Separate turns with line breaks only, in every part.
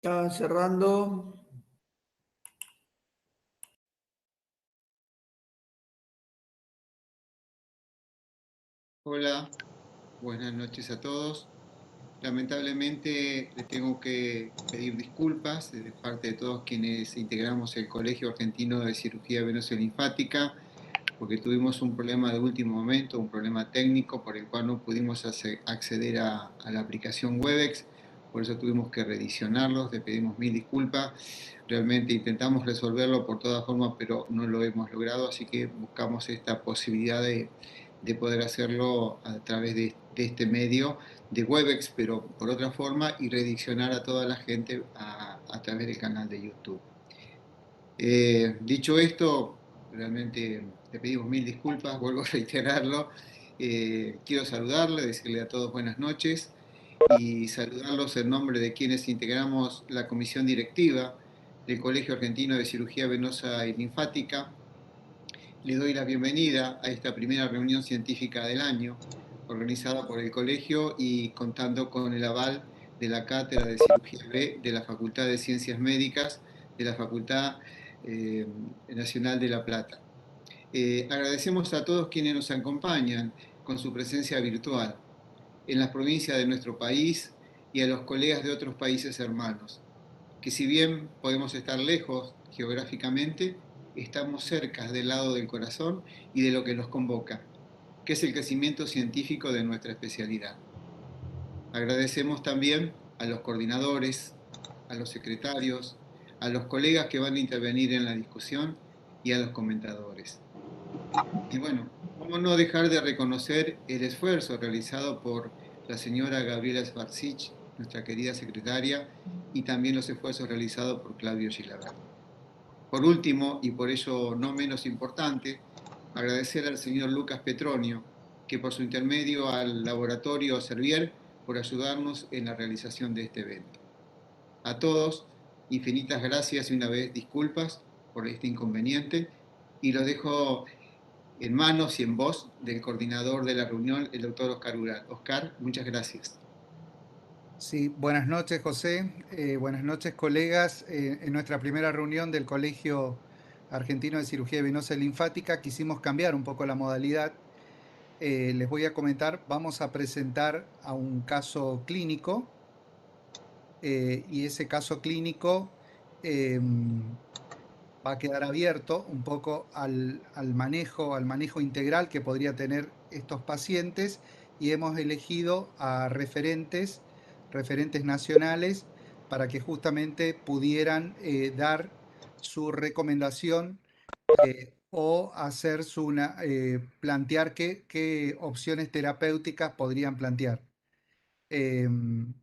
Está cerrando.
Hola, buenas noches a todos. Lamentablemente le tengo que pedir disculpas de parte de todos quienes integramos el Colegio Argentino de Cirugía Venosa Linfática, porque tuvimos un problema de último momento, un problema técnico por el cual no pudimos acceder a la aplicación Webex, por eso tuvimos que reedicionarlos, le pedimos mil disculpas. Realmente intentamos resolverlo por todas formas, pero no lo hemos logrado, así que buscamos esta posibilidad de poder hacerlo a través de este medio de Webex, pero por otra forma, y rediccionar a toda la gente a través del canal de YouTube. Dicho esto, realmente le pedimos mil disculpas, vuelvo a reiterarlo. Quiero saludarle, decirle a todos buenas noches y saludarlos en nombre de quienes integramos la comisión directiva del Colegio Argentino de Cirugía Venosa y Linfática. Les doy la bienvenida a esta primera reunión científica del año, organizada por el colegio y contando con el aval de la Cátedra de Cirugía B de la Facultad de Ciencias Médicas de la Facultad eh, Nacional de La Plata. Agradecemos a todos quienes nos acompañan con su presencia virtual en las provincias de nuestro país y a los colegas de otros países hermanos, que si bien podemos estar lejos geográficamente, estamos cerca del lado del corazón y de lo que nos convoca, que es el crecimiento científico de nuestra especialidad. Agradecemos también a los coordinadores, a los secretarios, a los colegas que van a intervenir en la discusión y a los comentadores. Y bueno, cómo no dejar de reconocer el esfuerzo realizado por la señora Gabriela Svarsich, nuestra querida secretaria, y también los esfuerzos realizados por Claudio Gilabert. Por último, y por ello no menos importante, agradecer al señor Lucas Petronio, que por su intermedio al laboratorio Servier, por ayudarnos en la realización de este evento. A todos, infinitas gracias y una vez disculpas por este inconveniente, y los dejo en manos y en voz del coordinador de la reunión, el doctor Oscar Ural. Oscar, muchas gracias.
Sí, buenas noches, José. Buenas noches, colegas. En nuestra primera reunión del Colegio Argentino de Cirugía Venosa y Linfática quisimos cambiar un poco la modalidad. Les voy a comentar, vamos a presentar a un caso clínico y ese caso clínico va a quedar abierto un poco al manejo integral que podría tener estos pacientes y hemos elegido a referentes nacionales para que justamente pudieran dar su recomendación o hacer plantear qué opciones terapéuticas podrían plantear. Em,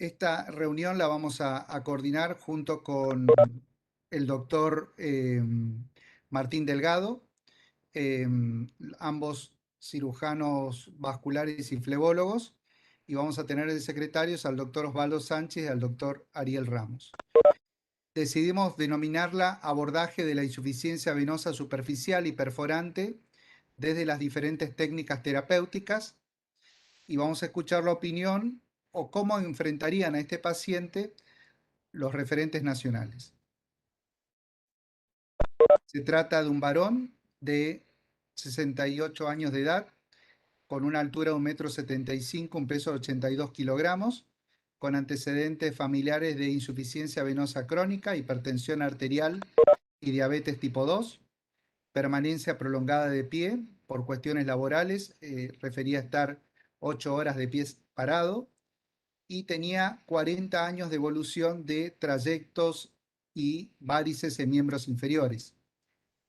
Esta reunión la vamos a coordinar junto con el doctor Martín Delgado, eh, ambos cirujanos vasculares y flebólogos, y vamos a tener de secretarios al doctor Osvaldo Sánchez y al doctor Ariel Ramos. Decidimos denominarla abordaje de la insuficiencia venosa superficial y perforante desde las diferentes técnicas terapéuticas y vamos a escuchar la opinión o cómo enfrentarían a este paciente los referentes nacionales. Se trata de un varón de 68 años de edad, con una altura de 1,75 m, un peso de 82 kilogramos, con antecedentes familiares de insuficiencia venosa crónica, hipertensión arterial y diabetes tipo 2, permanencia prolongada de pie por cuestiones laborales, refería a estar 8 horas de pie parado, y tenía 40 años de evolución de trayectos y varices en miembros inferiores.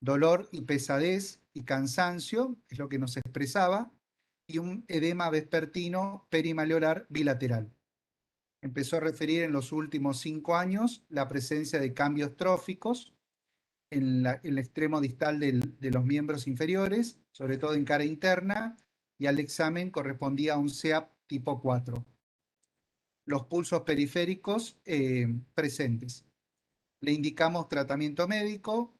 Dolor y pesadez y cansancio es lo que nos expresaba, y un edema vespertino perimalleolar bilateral. Empezó a referir en los últimos 5 años la presencia de cambios tróficos en el extremo distal de los miembros inferiores, sobre todo en cara interna, y al examen correspondía a un CEAP tipo 4. Los pulsos periféricos presentes. Le indicamos tratamiento médico,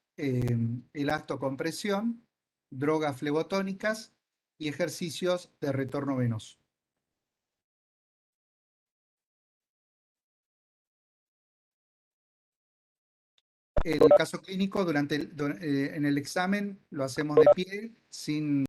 elastocompresión, drogas flebotónicas y ejercicios de retorno venoso. el caso clínico en el examen lo hacemos de pie, sin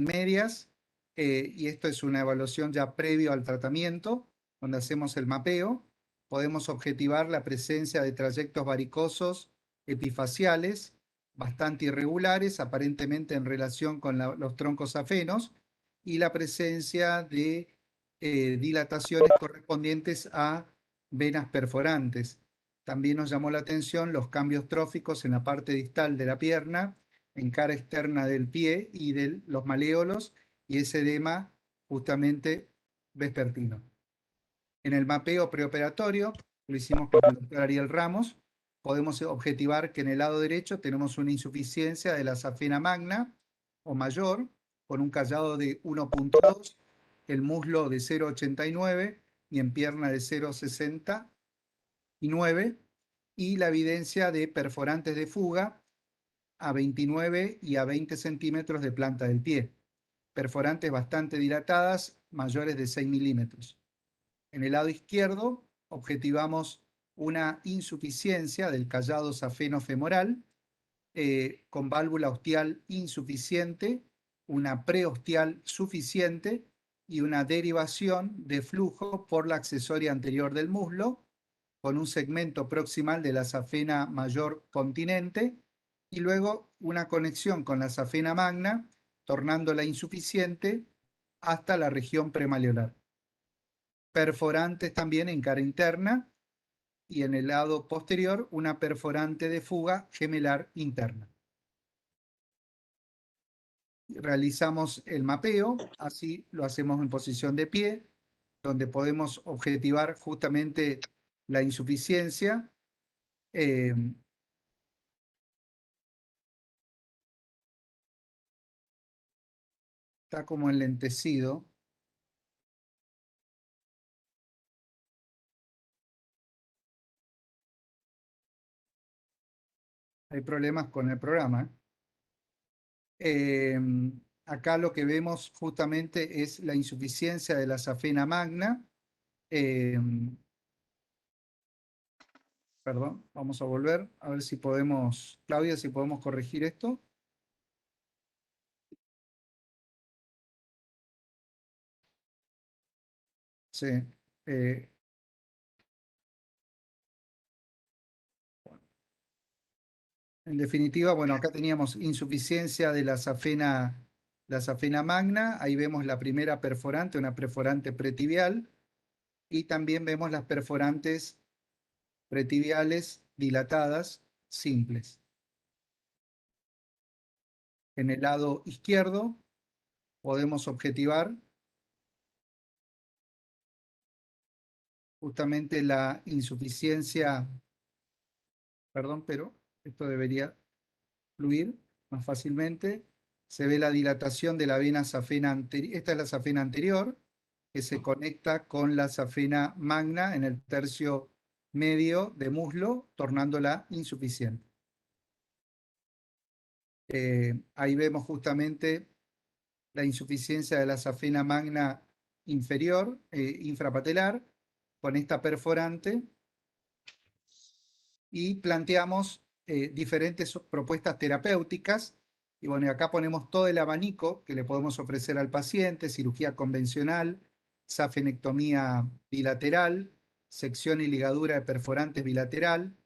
medias, y esto es una evaluación ya previo al tratamiento, donde hacemos el mapeo. Podemos objetivar la presencia de trayectos varicosos epifaciales bastante irregulares, aparentemente en relación con los troncos safenos, y la presencia de dilataciones correspondientes a venas perforantes. También nos llamó la atención los cambios tróficos en la parte distal de la pierna, en cara externa del pie y de los maléolos, y ese edema justamente vespertino. En el mapeo preoperatorio, lo hicimos con el doctor Ariel Ramos, podemos objetivar que en el lado derecho tenemos una insuficiencia de la safena magna o mayor, con un callado de 1.2, el muslo de 0.89 y en pierna de 0.69, y la evidencia de perforantes de fuga a 29 y a 20 centímetros de planta del pie, perforantes bastante dilatadas, mayores de 6 milímetros. En el lado izquierdo objetivamos una insuficiencia del callado safeno-femoral, con válvula ostial insuficiente, una preostial suficiente y una derivación de flujo por la accesoria anterior del muslo, con un segmento proximal de la safena mayor continente y luego una conexión con la safena magna, tornándola insuficiente hasta la región premaleolar. Perforantes también en cara interna y en el lado posterior una perforante de fuga gemelar interna. Realizamos el mapeo, así lo hacemos en posición de pie, donde podemos objetivar justamente la insuficiencia. Está como enlentecido. Hay problemas con el programa. Acá lo que vemos justamente es la insuficiencia de la safena magna. Perdón, vamos a volver a ver si podemos, Claudia, si podemos corregir esto. Sí. En definitiva, bueno, acá teníamos insuficiencia de la safena magna. Ahí vemos la primera perforante, una perforante pretibial. Y también vemos las perforantes pretibiales dilatadas simples. En el lado izquierdo podemos objetivar justamente la insuficiencia, perdón, pero esto debería fluir más fácilmente. Se ve la dilatación de la vena safena anterior. Esta es la safena anterior, que se conecta con la safena magna en el tercio medio de muslo, tornándola insuficiente. Ahí vemos justamente la insuficiencia de la safena magna inferior, infrapatelar, con esta perforante, y planteamos diferentes propuestas terapéuticas. Y bueno, acá ponemos todo el abanico que le podemos ofrecer al paciente: cirugía convencional, safenectomía bilateral, sección y ligadura de perforantes bilateral,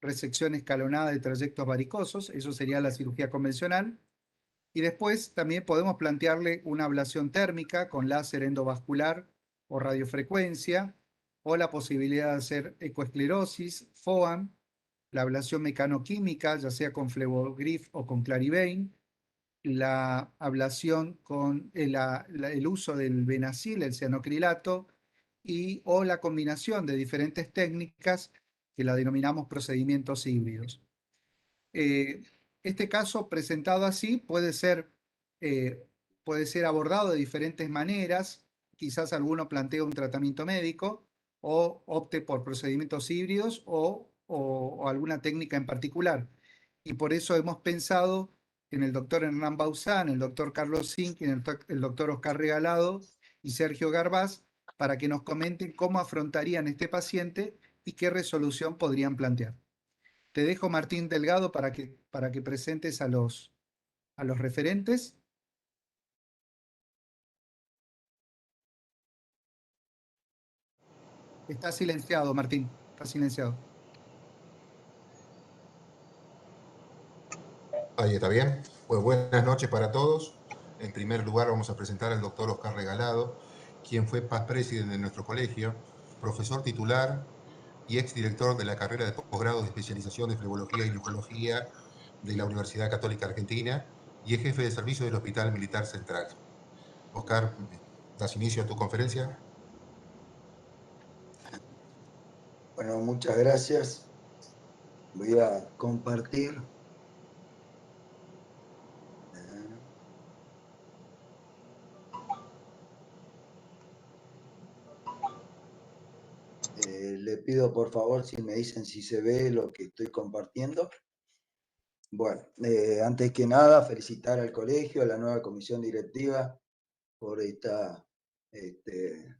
resección escalonada de trayectos varicosos, eso sería la cirugía convencional. Y después también podemos plantearle una ablación térmica con láser endovascular o radiofrecuencia, o la posibilidad de hacer ecoesclerosis, FOAM, la ablación mecanoquímica, ya sea con Flebogrif o con Clarivane, la ablación con el uso del Benacil, el cianocrilato, o la combinación de diferentes técnicas que la denominamos procedimientos híbridos. Este caso presentado así eh, puede ser abordado de diferentes maneras. Quizás alguno plantee un tratamiento médico o opte por procedimientos híbridos o alguna técnica en particular. Y por eso hemos pensado en el doctor Hernán Bauzán, el doctor Carlos Zink, el doctor Oscar Regalado y Sergio Garbaz, para que nos comenten cómo afrontarían este paciente y qué resolución podrían plantear. Te dejo, Martín Delgado, para que presentes a los referentes. Está silenciado, Martín. Está silenciado.
Ahí está bien. Pues buenas noches para todos. En primer lugar vamos a presentar al doctor Oscar Regalado, quien fue past president de nuestro colegio, profesor titular y exdirector de la carrera de posgrado de especialización de flebología y neumología de la Universidad Católica Argentina y es jefe de servicio del Hospital Militar Central. Oscar, ¿das inicio a tu conferencia?
Bueno, muchas gracias. Voy a compartir. Le pido por favor si me dicen si se ve lo que estoy compartiendo. Bueno, antes que nada, felicitar al colegio, a la nueva comisión directiva por esta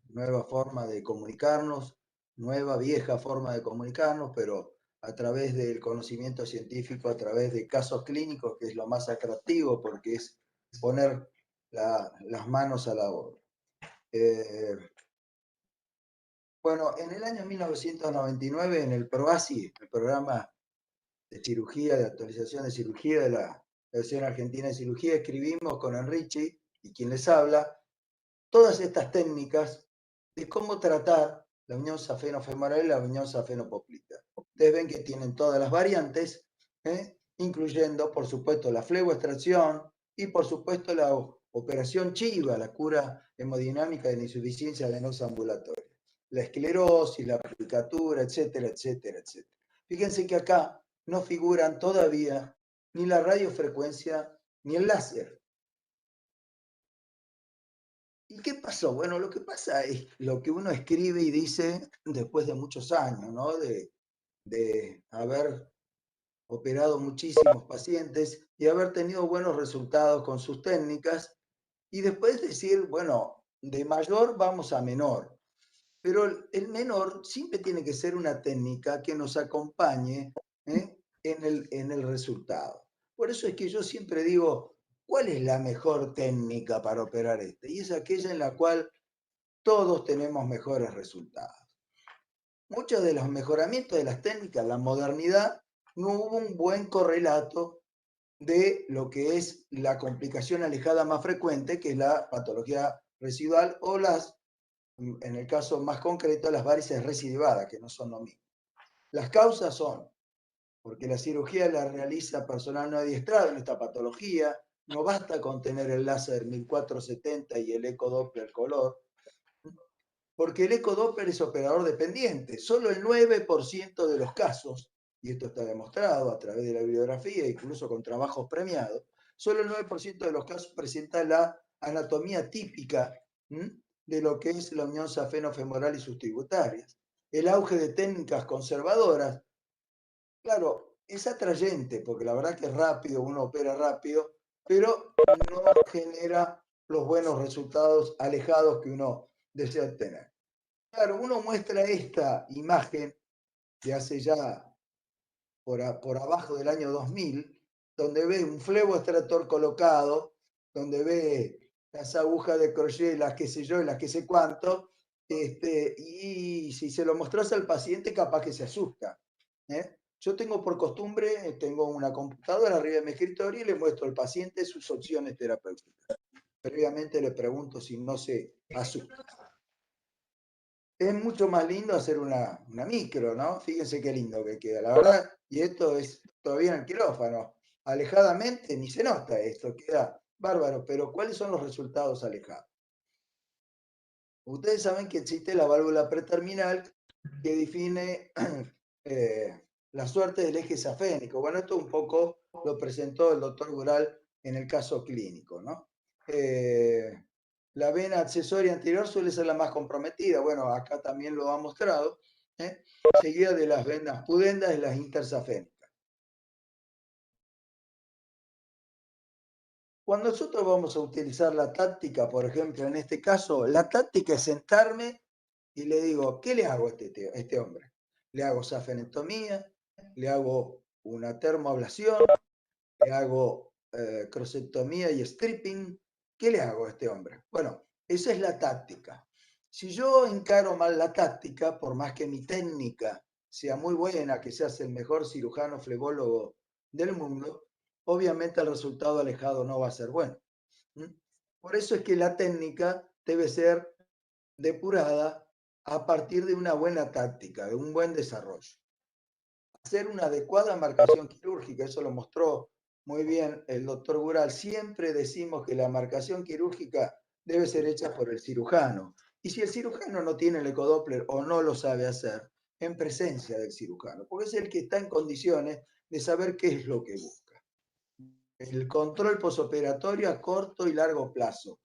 nueva forma de comunicarnos, nueva, vieja forma de comunicarnos, pero a través del conocimiento científico, a través de casos clínicos, que es lo más atractivo porque es poner las manos a la obra. Bueno, en el año 1999, en el PROACI, el programa de cirugía, de actualización de cirugía de la Federación Argentina de Cirugía, escribimos con Enrichi, y quien les habla, todas estas técnicas de cómo tratar la unión safeno-femoral y la unión safeno-poplita. Ustedes ven que tienen todas las variantes, incluyendo, por supuesto, la fleboextracción y, por supuesto, la operación Chiva, la cura hemodinámica de la insuficiencia venosa ambulatoria, la esclerosis, la aplicatura, etcétera, etcétera, etcétera. Fíjense que acá no figuran todavía ni la radiofrecuencia ni el láser. ¿Y qué pasó? Bueno, lo que pasa es lo que uno escribe y dice después de muchos años, ¿no? De haber operado muchísimos pacientes y haber tenido buenos resultados con sus técnicas, y después decir, bueno, de mayor vamos a menor. Pero el menor siempre tiene que ser una técnica que nos acompañe en el resultado. Por eso es que yo siempre digo, ¿cuál es la mejor técnica para operar este? Y es aquella en la cual todos tenemos mejores resultados. Muchos de los mejoramientos de las técnicas, la modernidad, no hubo un buen correlato de lo que es la complicación alejada más frecuente, que es la patología residual o en el caso más concreto, las varices recidivadas, que no son lo mismo. Las causas son porque la cirugía la realiza personal no adiestrado en esta patología, no basta con tener el láser 1470 y el ecodoppler color, porque el ecodoppler es operador dependiente. Solo el 9% de los casos, y esto está demostrado a través de la bibliografía, incluso con trabajos premiados, solo el 9% de los casos presenta la anatomía típica de lo que es la unión safeno-femoral y sus tributarias. El auge de técnicas conservadoras, claro, es atrayente, porque la verdad que es rápido, uno opera rápido, pero no genera los buenos resultados alejados que uno desea obtener. Claro, uno muestra esta imagen de hace ya por abajo del año 2000, donde ve un fleboextractor colocado, donde ve las agujas de crochet, las que sé yo y las que sé cuánto, y si se lo mostras al paciente, capaz que se asusta. Yo tengo por costumbre, tengo una computadora arriba de mi escritorio y le muestro al paciente sus opciones terapéuticas. Previamente le pregunto si no se asusta. Es mucho más lindo hacer una micro, ¿no? Fíjense qué lindo que queda, la verdad. Y esto es todavía en el quirófano. Alejadamente ni se nota esto, queda bárbaro. Pero ¿cuáles son los resultados alejados? Ustedes saben que existe la válvula preterminal que define la suerte del eje safénico. Bueno, esto un poco lo presentó el doctor Gural en el caso clínico, ¿no? La vena accesoria anterior suele ser la más comprometida. Bueno, acá también lo ha mostrado. Seguida de las venas pudendas y las intersafénicas. Cuando nosotros vamos a utilizar la táctica, por ejemplo, en este caso, la táctica es sentarme y le digo, ¿qué le hago a este hombre? Le hago safenectomía, le hago una termoablación, le hago crosectomía y stripping. ¿Qué le hago a este hombre? Bueno, esa es la táctica. Si yo encaro mal la táctica, por más que mi técnica sea muy buena, que seas el mejor cirujano flebólogo del mundo, obviamente el resultado alejado no va a ser bueno. Por eso es que la técnica debe ser depurada a partir de una buena táctica, de un buen desarrollo. Hacer una adecuada marcación quirúrgica, eso lo mostró muy bien el doctor Gural. Siempre decimos que la marcación quirúrgica debe ser hecha por el cirujano. Y si el cirujano no tiene el ecodoppler o no lo sabe hacer, en presencia del cirujano, porque es el que está en condiciones de saber qué es lo que busca. El control posoperatorio a corto y largo plazo.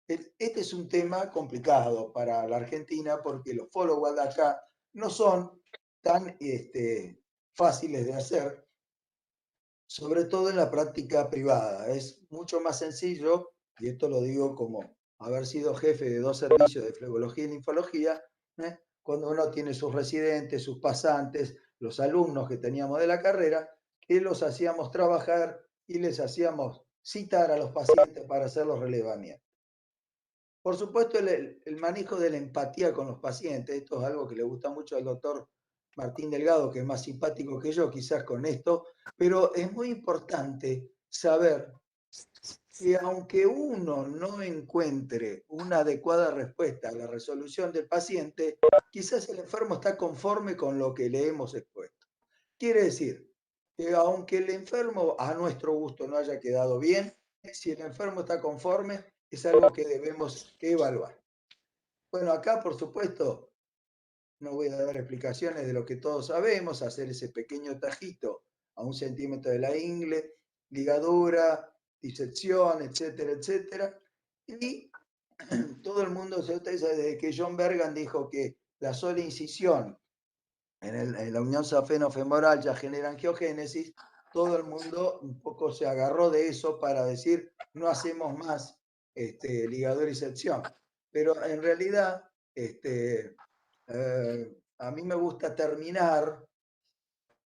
Este es un tema complicado para la Argentina porque los follow-up de acá no son tan fáciles de hacer, sobre todo en la práctica privada. Es mucho más sencillo, y esto lo digo como haber sido jefe de 2 servicios de flebología y linfología, cuando uno tiene sus residentes, sus pasantes, los alumnos que teníamos de la carrera, que los hacíamos trabajar y les hacíamos citar a los pacientes para hacer los relevamientos. Por supuesto, el manejo de la empatía con los pacientes, esto es algo que le gusta mucho al doctor Martín Delgado, que es más simpático que yo quizás con esto, pero es muy importante saber que aunque uno no encuentre una adecuada respuesta a la resolución del paciente, quizás el enfermo está conforme con lo que le hemos expuesto. Quiere decir que aunque el enfermo a nuestro gusto no haya quedado bien, si el enfermo está conforme, es algo que debemos evaluar. Bueno, acá por supuesto no voy a dar explicaciones de lo que todos sabemos, hacer ese pequeño tajito a 1 centímetro de la ingle, ligadura, disección, etcétera, etcétera. Y todo el mundo, ustedes saben, desde que John Bergan dijo que la sola incisión en la unión safeno-femoral ya genera angiogénesis, todo el mundo un poco se agarró de eso para decir no hacemos más ligadura y sección. Pero en realidad, a mí me gusta terminar,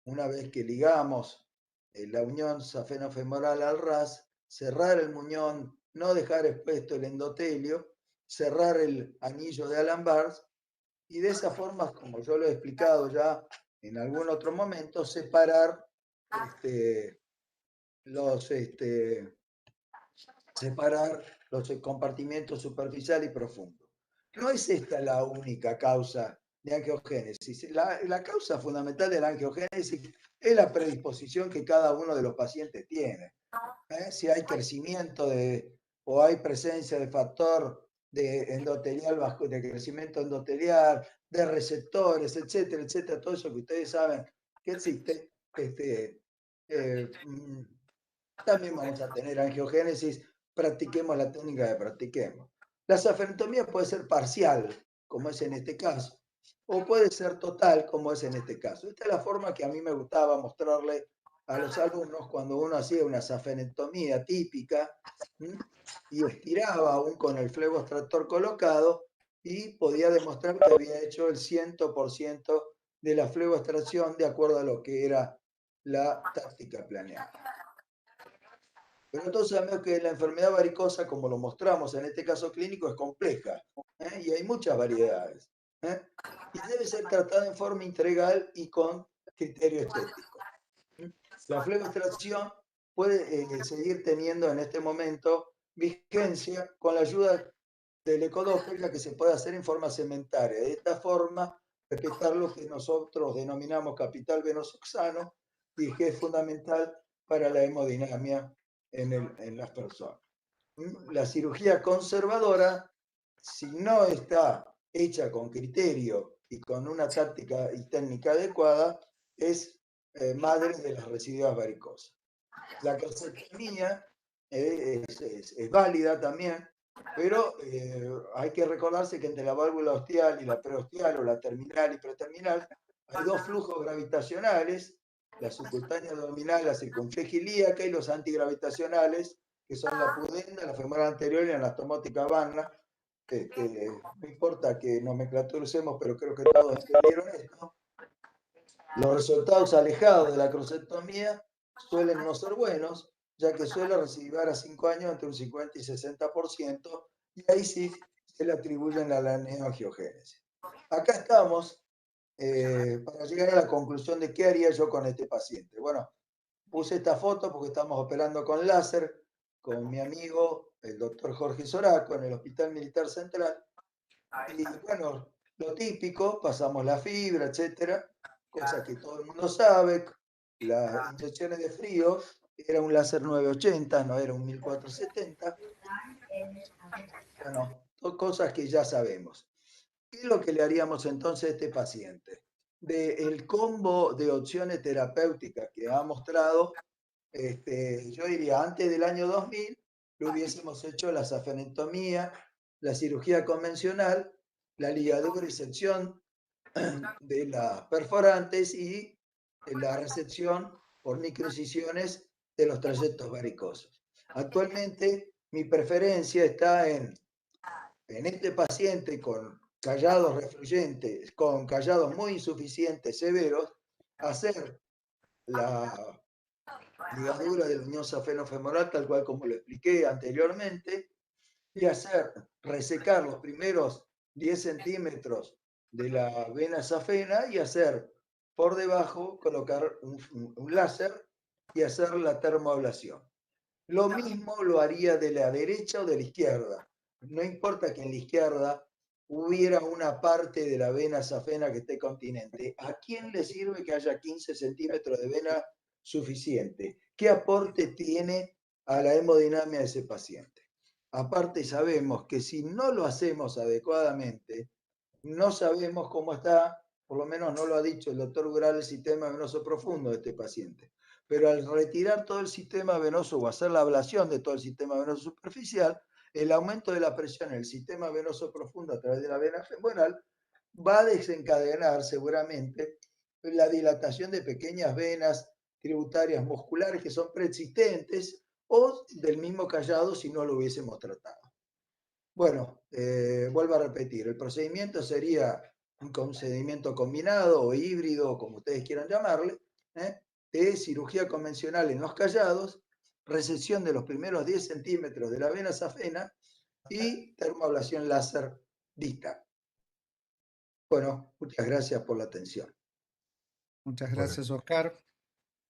una vez que ligamos la unión safeno-femoral al ras, cerrar el muñón, no dejar expuesto el endotelio, cerrar el anillo de Allen-Barnes, y de esa forma, como yo lo he explicado ya en algún otro momento, separar los compartimientos superficial y profundo. No es esta la única causa de angiogénesis. La causa fundamental de la angiogénesis es la predisposición que cada uno de los pacientes tiene. Si hay crecimiento o hay presencia de factor de endotelial, de crecimiento endotelial, de receptores, etcétera, etcétera, todo eso que ustedes saben que existe, también vamos a tener angiogénesis, practiquemos la técnica que practiquemos. La safenectomía puede ser parcial, como es en este caso, o puede ser total, como es en este caso. Esta es la forma que a mí me gustaba mostrarle a los alumnos cuando uno hacía una safenectomía típica y estiraba aún con el fleboextractor colocado y podía demostrar que había hecho el 100% de la fleboextracción de acuerdo a lo que era la táctica planeada. Pero entonces sabemos que la enfermedad varicosa, como lo mostramos en este caso clínico, es compleja y hay muchas variedades. Y debe ser tratada en forma integral y con criterio estético. La fleboextracción puede seguir teniendo en este momento vigencia con la ayuda del ecodoppler, ya que se puede hacer en forma segmentaria. De esta forma, respetar lo que nosotros denominamos capital venoso sano y que es fundamental para la hemodinamia en las personas. La cirugía conservadora, si no está hecha con criterio y con una táctica y técnica adecuada, es madre de las residuas varicosas. La crosectomía es válida también, pero hay que recordarse que entre la válvula ostial y la preostial o la terminal y preterminal hay 2 flujos gravitacionales, la subcutánea abdominal, la circunfleja ilíaca, y los antigravitacionales, que son la pudenda, la femoral anterior y la anastomotica vana. No importa que nomenclaturicemos, pero creo que todos entendieron esto. Los resultados alejados de la crocectomía suelen no ser buenos, ya que suele recibir a 5 años entre un 50 y 60%, y ahí sí se le atribuyen a la neoangiogénesis. Acá estamos para llegar a la conclusión de qué haría yo con este paciente. Bueno, puse esta foto porque estamos operando con láser con mi amigo, el doctor Jorge Soraco, en el Hospital Militar Central. Y bueno, lo típico, pasamos la fibra, etcétera, cosa que todo el mundo sabe. Las inyecciones de frío era un láser 980, no era un 1470. Bueno, son cosas que ya sabemos. ¿Qué es lo que le haríamos entonces a este paciente? Del combo de opciones terapéuticas que ha mostrado, yo diría, antes del año 2000, lo hubiésemos hecho la safenectomía, la cirugía convencional, la ligadura y sección de las perforantes y la resección por microincisiones de los trayectos varicosos. Actualmente, mi preferencia está en este paciente con callados refluyentes, con callados muy insuficientes severos, hacer la ligadura del unión safeno-femoral, tal cual como lo expliqué anteriormente, y hacer resecar los primeros 10 centímetros de la vena safena y hacer por debajo, colocar un láser y hacer la termoablación. Lo mismo lo haría de la derecha o de la izquierda. No importa que en la izquierda hubiera una parte de la vena safena que esté continente. ¿A quién le sirve que haya 15 centímetros de vena suficiente? ¿Qué aporte tiene a la hemodinamia de ese paciente? Aparte sabemos que si no lo hacemos adecuadamente, no sabemos cómo está, por lo menos no lo ha dicho el doctor Gural, el sistema venoso profundo de este paciente. Pero al retirar todo el sistema venoso o hacer la ablación de todo el sistema venoso superficial, el aumento de la presión en el sistema venoso profundo a través de la vena femoral va a desencadenar seguramente la dilatación de pequeñas venas tributarias musculares que son preexistentes o del mismo callado si no lo hubiésemos tratado. Bueno, vuelvo a repetir, el procedimiento sería un procedimiento combinado o híbrido, como ustedes quieran llamarle, de cirugía convencional en los callados, resección de los primeros 10 centímetros de la vena safena y termoablación láser distal. Bueno, muchas gracias por la atención.
Muchas
Bueno,
gracias, Oscar.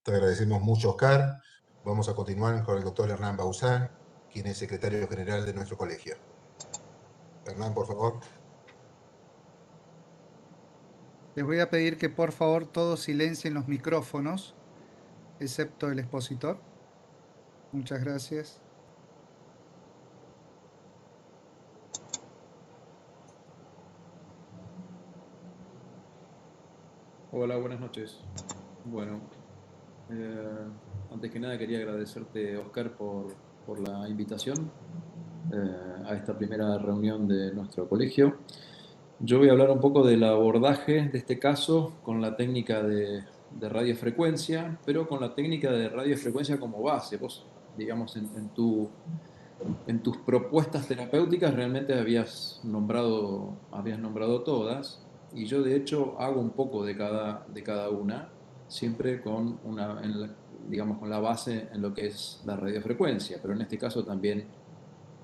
te agradecemos mucho, Oscar. Vamos a continuar con el doctor Hernán Bauzán, quien es secretario general de nuestro colegio. Hernán, por favor.
Les voy a pedir que por favor todos silencien los micrófonos, excepto el expositor. Muchas gracias.
Hola, buenas noches. Bueno, antes que nada quería agradecerte, Oscar, por la invitación a esta primera reunión de nuestro colegio. Yo voy a hablar un poco del abordaje de este caso con la técnica de radiofrecuencia, pero con la técnica de radiofrecuencia como base. Vos, digamos, en tus propuestas terapéuticas realmente habías nombrado todas, y yo de hecho hago un poco de cada una, siempre con digamos, con la base en lo que es la radiofrecuencia, pero en este caso también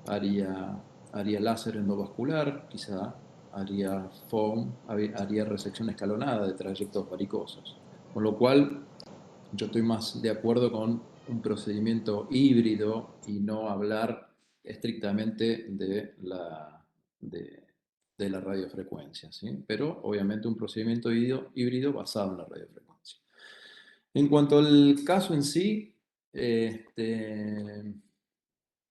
haría láser endovascular, quizá haría foam, haría resección escalonada de trayectos varicosos, con lo cual yo estoy más de acuerdo con un procedimiento híbrido y no hablar estrictamente de la radiofrecuencia, ¿sí? Pero obviamente un procedimiento híbrido basado en la radiofrecuencia. En cuanto al caso en sí,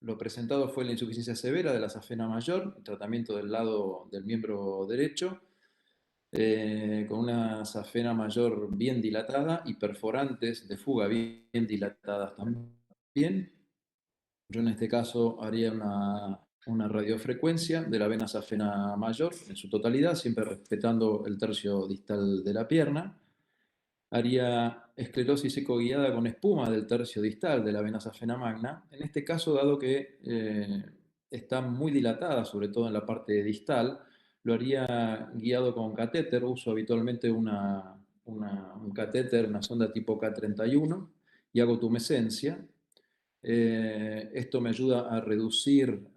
lo presentado fue la insuficiencia severa de la safena mayor, el tratamiento del lado del miembro derecho, con una safena mayor bien dilatada y perforantes de fuga bien dilatadas también. Yo en este caso haría una radiofrecuencia de la vena safena mayor en su totalidad, siempre respetando el tercio distal de la pierna. Haría esclerosis ecoguiada con espuma del tercio distal de la vena safena magna. En este caso, dado que está muy dilatada, sobre todo en la parte distal, lo haría guiado con catéter. Uso habitualmente una un catéter, una sonda tipo K31, y hago tumescencia. Esto me ayuda a reducir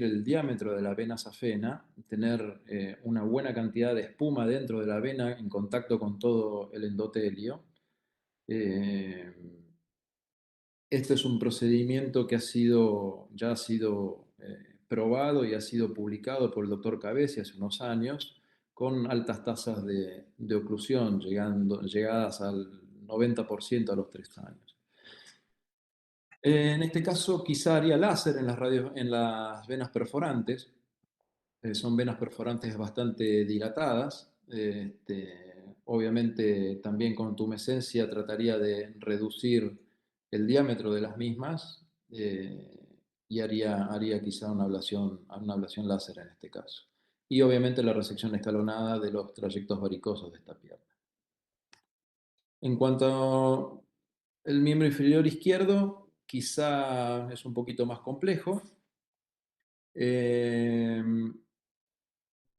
el diámetro de la vena safena, tener una buena cantidad de espuma dentro de la vena en contacto con todo el endotelio. Este es un procedimiento que ya ha sido probado y ha sido publicado por el doctor Cabezzi hace unos años, con altas tasas de oclusión, llegadas al 90% a los 3 años. En este caso, quizá haría láser en las venas perforantes. Son venas perforantes bastante dilatadas. Obviamente, también con tumescencia trataría de reducir el diámetro de las mismas y haría quizá una ablación láser en este caso. Y obviamente la resección escalonada de los trayectos varicosos de esta pierna. En cuanto al miembro inferior izquierdo, quizá es un poquito más complejo.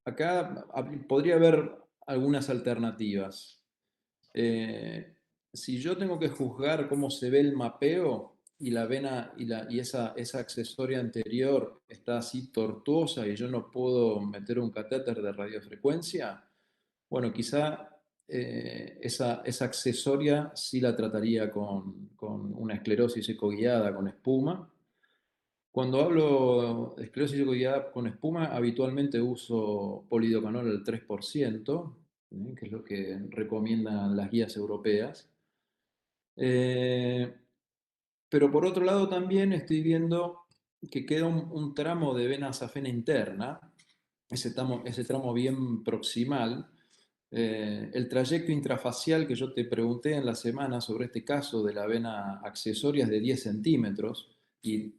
Acá podría haber algunas alternativas. Si yo tengo que juzgar cómo se ve el mapeo y la vena y esa accesoria anterior está así tortuosa y yo no puedo meter un catéter de radiofrecuencia, bueno, quizá esa accesoria sí la trataría con una esclerosis ecoguiada con espuma. Cuando hablo de esclerosis ecoguiada con espuma, habitualmente uso polidocanol al 3%, que es lo que recomiendan las guías europeas. Pero por otro lado también estoy viendo que queda un tramo de vena safena interna, ese tramo bien proximal. El trayecto intrafacial que yo te pregunté en la semana sobre este caso de la vena accesoria es de 10 centímetros y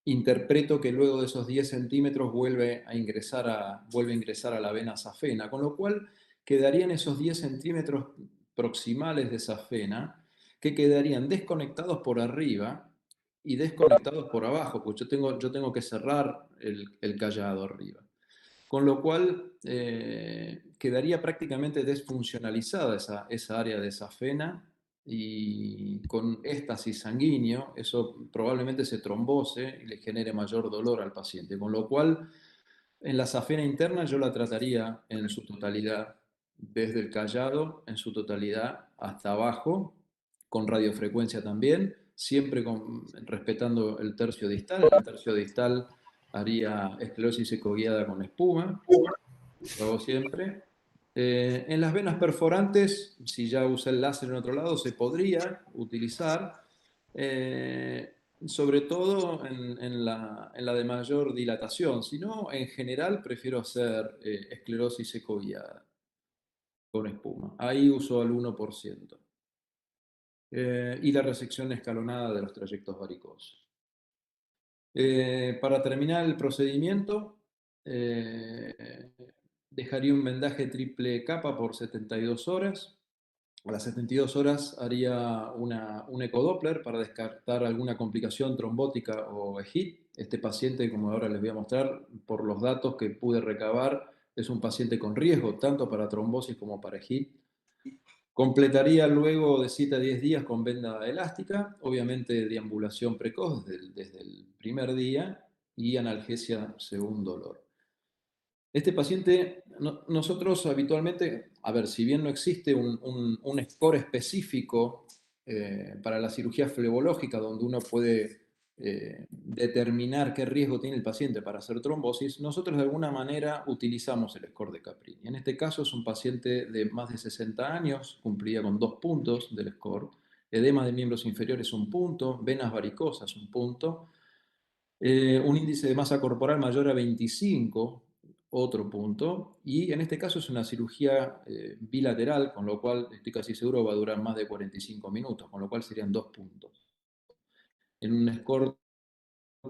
interpreto que luego de esos 10 centímetros vuelve a ingresar a la vena safena, con lo cual quedarían esos 10 centímetros proximales de safena que quedarían desconectados por arriba y desconectados por abajo, porque yo tengo que cerrar el callado arriba. Con lo cual quedaría prácticamente desfuncionalizada esa área de safena y con éstasis sanguíneo, eso probablemente se trombose y le genere mayor dolor al paciente. Con lo cual, en la safena interna yo la trataría en su totalidad, desde el callado en su totalidad hasta abajo, con radiofrecuencia también, siempre respetando el tercio distal. El tercio distal haría esclerosis ecoguiada con espuma, lo hago siempre. En las venas perforantes, si ya usa el láser en otro lado, se podría utilizar, sobre todo en la de mayor dilatación. Si no, en general prefiero hacer esclerosis ecoguiada con espuma. Ahí uso al 1%. Y la resección escalonada de los trayectos varicosos. Para terminar el procedimiento, dejaría un vendaje triple capa por 72 horas. A las 72 horas haría un ecodoppler para descartar alguna complicación trombótica o EJIT. Este paciente, como ahora les voy a mostrar, por los datos que pude recabar, es un paciente con riesgo tanto para trombosis como para EJIT. Completaría luego de 7 a 10 días con venda elástica, obviamente deambulación precoz desde el primer día y analgesia según dolor. Este paciente, nosotros habitualmente, a ver, si bien no existe un score específico para la cirugía flebológica donde uno puede determinar qué riesgo tiene el paciente para hacer trombosis, nosotros de alguna manera utilizamos el score de Caprini. En este caso es un paciente de más de 60 años, cumplía con 2 puntos del score, edema de miembros inferiores 1 punto, venas varicosas 1 punto, un índice de masa corporal mayor a 25, otro punto, y en este caso es una cirugía bilateral, con lo cual estoy casi seguro va a durar más de 45 minutos, con lo cual serían 2 puntos. En un score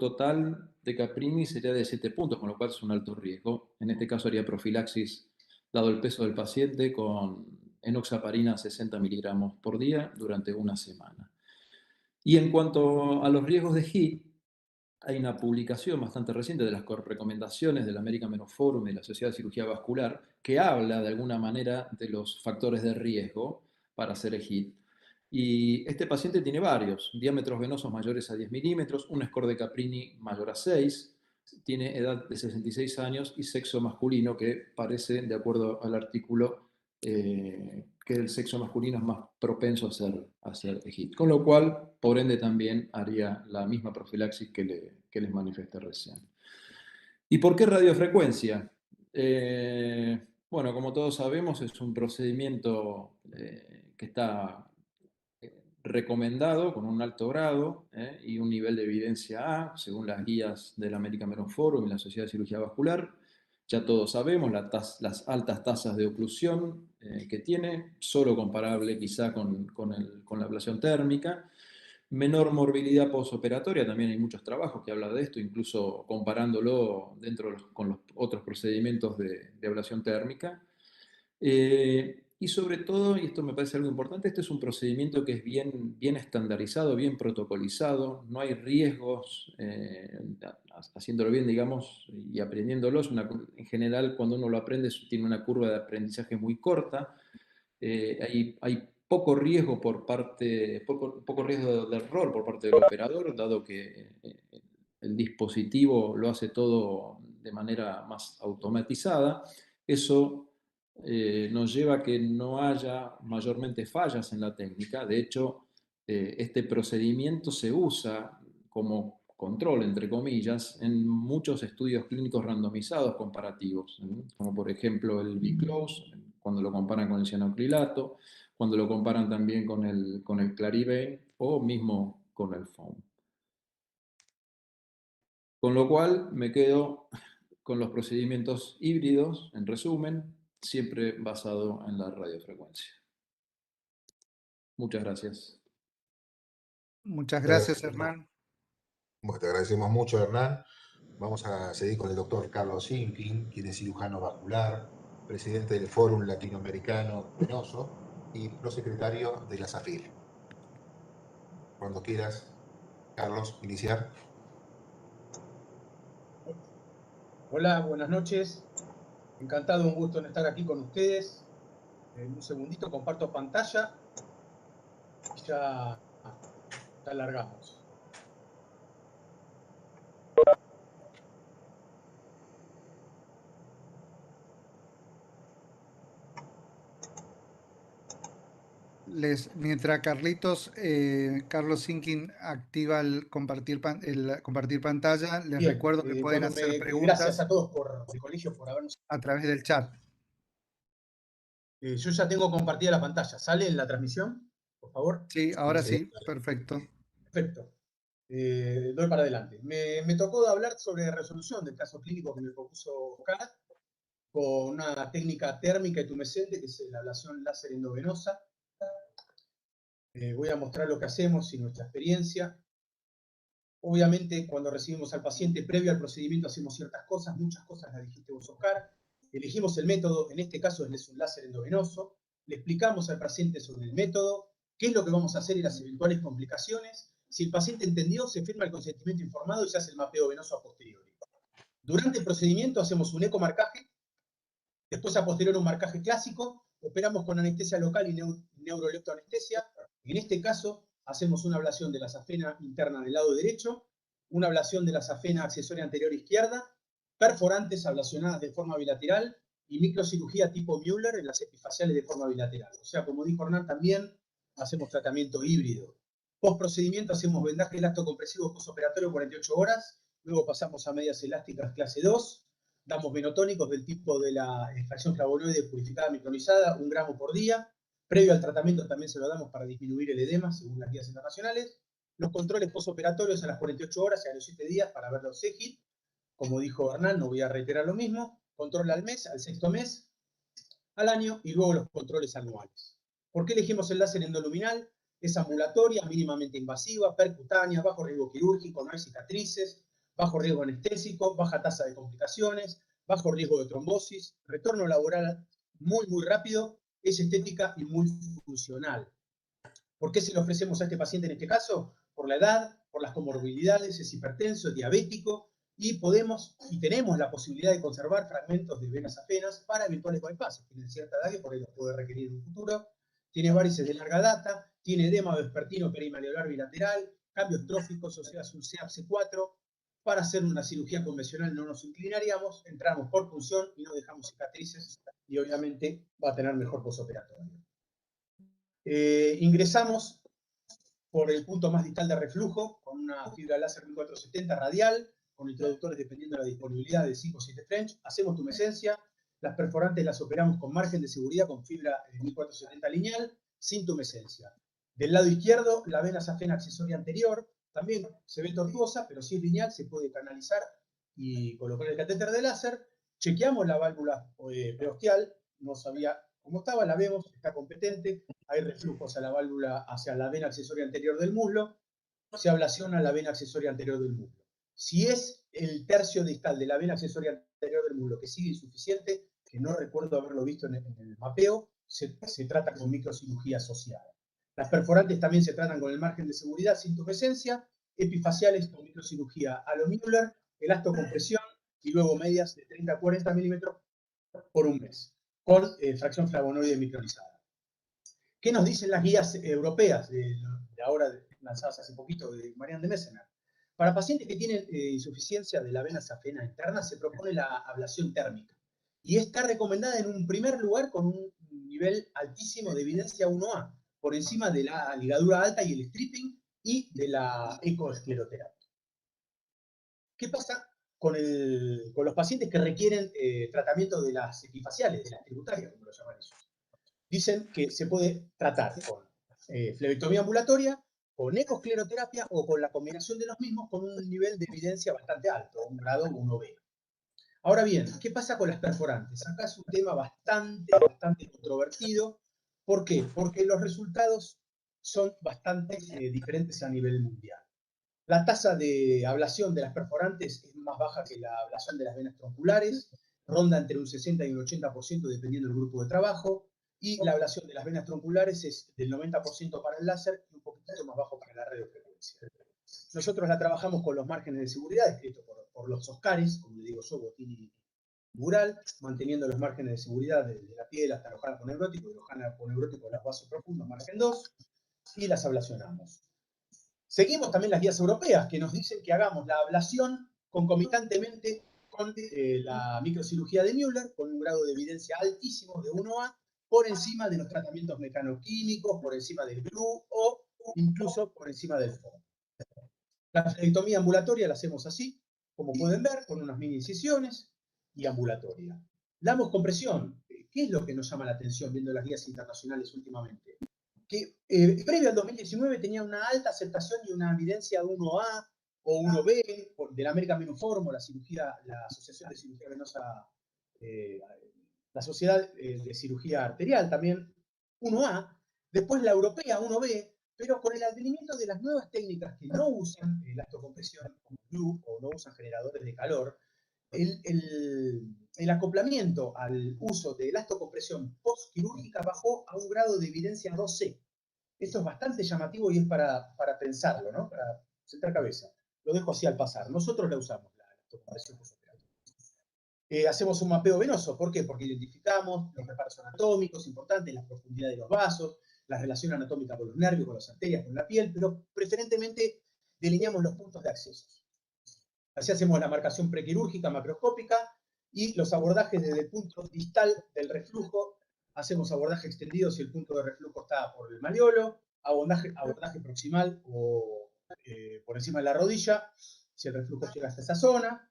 total de Caprini sería de 7 puntos, con lo cual es un alto riesgo. En este caso haría profilaxis, dado el peso del paciente, con enoxaparina 60 miligramos por día durante una semana. Y en cuanto a los riesgos de HIT, hay una publicación bastante reciente de las recomendaciones del American Men's Forum y de la Sociedad de Cirugía Vascular que habla de alguna manera de los factores de riesgo para hacer EGIT. Y este paciente tiene varios, diámetros venosos mayores a 10 milímetros, un score de Caprini mayor a 6, tiene edad de 66 años y sexo masculino, que parece, de acuerdo al artículo, que el sexo masculino es más propenso a hacer EGIT. Con lo cual, por ende, también haría la misma profilaxis que les manifesté recién. ¿Y por qué radiofrecuencia? Bueno, como todos sabemos, es un procedimiento que está recomendado con un alto grado y un nivel de evidencia A, según las guías del American Men's Forum y la Sociedad de Cirugía Vascular. Ya todos sabemos las altas tasas de oclusión que tiene, solo comparable quizá con la ablación térmica. Menor morbilidad postoperatoria, también hay muchos trabajos que hablan de esto, incluso comparándolo con los otros procedimientos de ablación térmica. Y sobre todo, y esto me parece algo importante, este es un procedimiento que es bien estandarizado, bien protocolizado, no hay riesgos haciéndolo bien, digamos, y aprendiéndolo. En general, cuando uno lo aprende, tiene una curva de aprendizaje muy corta. Hay poco riesgo poco riesgo de error por parte del operador, dado que el dispositivo lo hace todo de manera más automatizada. Eso nos lleva a que no haya mayormente fallas en la técnica. De hecho, este procedimiento se usa como control, entre comillas, en muchos estudios clínicos randomizados comparativos, como por ejemplo el B-Close, cuando lo comparan con el cianocrilato, cuando lo comparan también con el Clarivate o mismo con el foam. Con lo cual me quedo con los procedimientos híbridos, en resumen, siempre basado en la radiofrecuencia. Muchas gracias.
Muchas gracias, Hernán.
Bueno, te agradecemos mucho, Hernán. Vamos a seguir con el doctor Carlos Sinkin, quien es cirujano vascular, presidente del Fórum Latinoamericano Venoso y prosecretario de la SAFIR. Cuando quieras, Carlos, iniciar.
Hola, buenas noches. Encantado, un gusto en estar aquí con ustedes. En un segundito comparto pantalla y ya largamos.
Mientras Carlos Sinkin activa el compartir pantalla, les
Bien,
recuerdo que pueden hacer
gracias
preguntas
a todos del colegio por habernos...
a través del chat.
yo ya tengo compartida la pantalla. ¿Sale en la transmisión? Por favor.
Sí, ahora sí, perfecto.
Perfecto. Doy para adelante. Me tocó hablar sobre resolución del caso clínico que me propuso Oscar, con una técnica térmica y tumescente, que es la ablación láser endovenosa. Voy a mostrar lo que hacemos y nuestra experiencia. Obviamente, cuando recibimos al paciente, previo al procedimiento, hacemos ciertas cosas, muchas cosas las dijiste vos, Oscar. Elegimos el método, en este caso es un láser endovenoso. Le explicamos al paciente sobre el método, qué es lo que vamos a hacer y las eventuales complicaciones. Si el paciente entendió, se firma el consentimiento informado y se hace el mapeo venoso a posteriori. Durante el procedimiento hacemos un ecomarcaje, después a posteriori un marcaje clásico, operamos con anestesia local y neuroelectroanestesia. En este caso, hacemos una ablación de la safena interna del lado derecho, una ablación de la safena accesoria anterior izquierda, perforantes ablacionadas de forma bilateral y microcirugía tipo Müller en las epifaciales de forma bilateral. O sea, como dijo Hernán, también hacemos tratamiento híbrido. Post procedimiento hacemos vendaje elastocompresivo postoperatorio 48 horas, luego pasamos a medias elásticas clase 2, damos venotónicos del tipo de la extracción flavonoide purificada micronizada, 1 gramo por día. Previo al tratamiento también se lo damos para disminuir el edema, según las guías internacionales. Los controles postoperatorios a las 48 horas y a los 7 días para ver los EGIT. Como dijo Hernán, no voy a reiterar lo mismo. Control al mes, al 6º mes, al año, y luego los controles anuales. ¿Por qué elegimos el láser endoluminal? Es ambulatoria, mínimamente invasiva, percutánea, bajo riesgo quirúrgico, no hay cicatrices, bajo riesgo anestésico, baja tasa de complicaciones, bajo riesgo de trombosis, retorno laboral muy rápido, es estética y muy funcional. ¿Por qué se le ofrecemos a este paciente en este caso? Por la edad, por las comorbilidades, es hipertenso, es diabético, y podemos y tenemos la posibilidad de conservar fragmentos de venas afenas para eventuales bypasses. Tiene cierta edad que por ahí los puede requerir en un futuro. Tiene varices de larga data, tiene edema vespertino perimalleolar bilateral, cambios tróficos, o sea, es un CAPC4. Para hacer una cirugía convencional no nos inclinaríamos, entramos por punción y no dejamos cicatrices, y obviamente va a tener mejor posoperatorio. Ingresamos por el punto más distal de reflujo, con una fibra láser 1470 radial, con introductores dependiendo de la disponibilidad de 5 o 7 French. Hacemos tumescencia, las perforantes las operamos con margen de seguridad con fibra 1470 lineal, sin tumescencia. Del lado izquierdo, la vena safena accesoria anterior, también se ve tortuosa, pero si es lineal se puede canalizar y colocar el catéter de láser. Chequeamos la válvula preostial, no sabía cómo estaba, la vemos, está competente. Hay reflujo hacia la válvula, hacia la vena accesoria anterior del muslo, se ablaciona la vena accesoria anterior del muslo. Si es el tercio distal de la vena accesoria anterior del muslo que sigue insuficiente, que no recuerdo haberlo visto en el mapeo, se trata con microcirugía asociada. Las perforantes también se tratan con el margen de seguridad sin tumescencia, epifaciales con microcirugía a lo Müller, elastocompresión y luego medias de 30 a 40 milímetros por un mes, con fracción flavonoide micronizada. ¿Qué nos dicen las guías europeas de ahora lanzadas hace poquito de Marianne de Messener? Para pacientes que tienen insuficiencia de la vena safena interna se propone la ablación térmica y está recomendada en un primer lugar con un nivel altísimo de evidencia 1A, por encima de la ligadura alta y el stripping y de la ecoescleroterapia. ¿Qué pasa con los pacientes que requieren tratamiento de las epifaciales, de las tributarias, como lo llaman ellos? Dicen que se puede tratar con flebectomía ambulatoria, con ecoscleroterapia o con la combinación de los mismos con un nivel de evidencia bastante alto, un grado 1B. Ahora bien, ¿qué pasa con las perforantes? Acá es un tema bastante controvertido. ¿Por qué? Porque los resultados son bastante diferentes a nivel mundial. La tasa de ablación de las perforantes es más baja que la ablación de las venas tronculares, ronda entre un 60 y un 80% dependiendo del grupo de trabajo, y la ablación de las venas tronculares es del 90% para el láser y un poquito más bajo para la radiofrecuencia. Nosotros la trabajamos con los márgenes de seguridad descritos por los Oscares, como le digo yo, Bottini y Mural, manteniendo los márgenes de seguridad de la piel hasta el ojana poneurótico y el ojana poneurótico de los vasos profundos, margen 2, y las ablacionamos. Seguimos también las guías europeas que nos dicen que hagamos la ablación concomitantemente con la microcirugía de Müller, con un grado de evidencia altísimo de 1A, por encima de los tratamientos mecanoquímicos, por encima del GLU o incluso por encima del FOM. La flebectomía ambulatoria la hacemos así, como pueden ver, con unas mini incisiones y ambulatoria. Damos compresión. ¿Qué es lo que nos llama la atención viendo las guías internacionales últimamente? Que previo al 2019 tenía una alta aceptación y una evidencia de 1A o 1B del American Venoforum, la Asociación de Cirugía Venosa, la Sociedad de Cirugía Arterial también 1A, después la europea 1B, pero con el advenimiento de las nuevas técnicas que no usan elastocompresión como GLU o no usan generadores de calor, el acoplamiento al uso de elastocompresión postquirúrgica bajó a un grado de evidencia 2C. Esto es bastante llamativo y es para pensarlo, ¿no? Para sentar cabeza. Lo dejo así al pasar. Nosotros la usamos, la elastocompresión postoperativa. Hacemos un mapeo venoso. ¿Por qué? Porque identificamos los reparos anatómicos importantes, la profundidad de los vasos, la relación anatómica con los nervios, con las arterias, con la piel, pero preferentemente delineamos los puntos de acceso. Así hacemos la marcación prequirúrgica, macroscópica, y los abordajes desde el punto distal del reflujo. Hacemos abordaje extendido si el punto de reflujo está por el malleolo, abordaje proximal o por encima de la rodilla, si el reflujo llega hasta esa zona.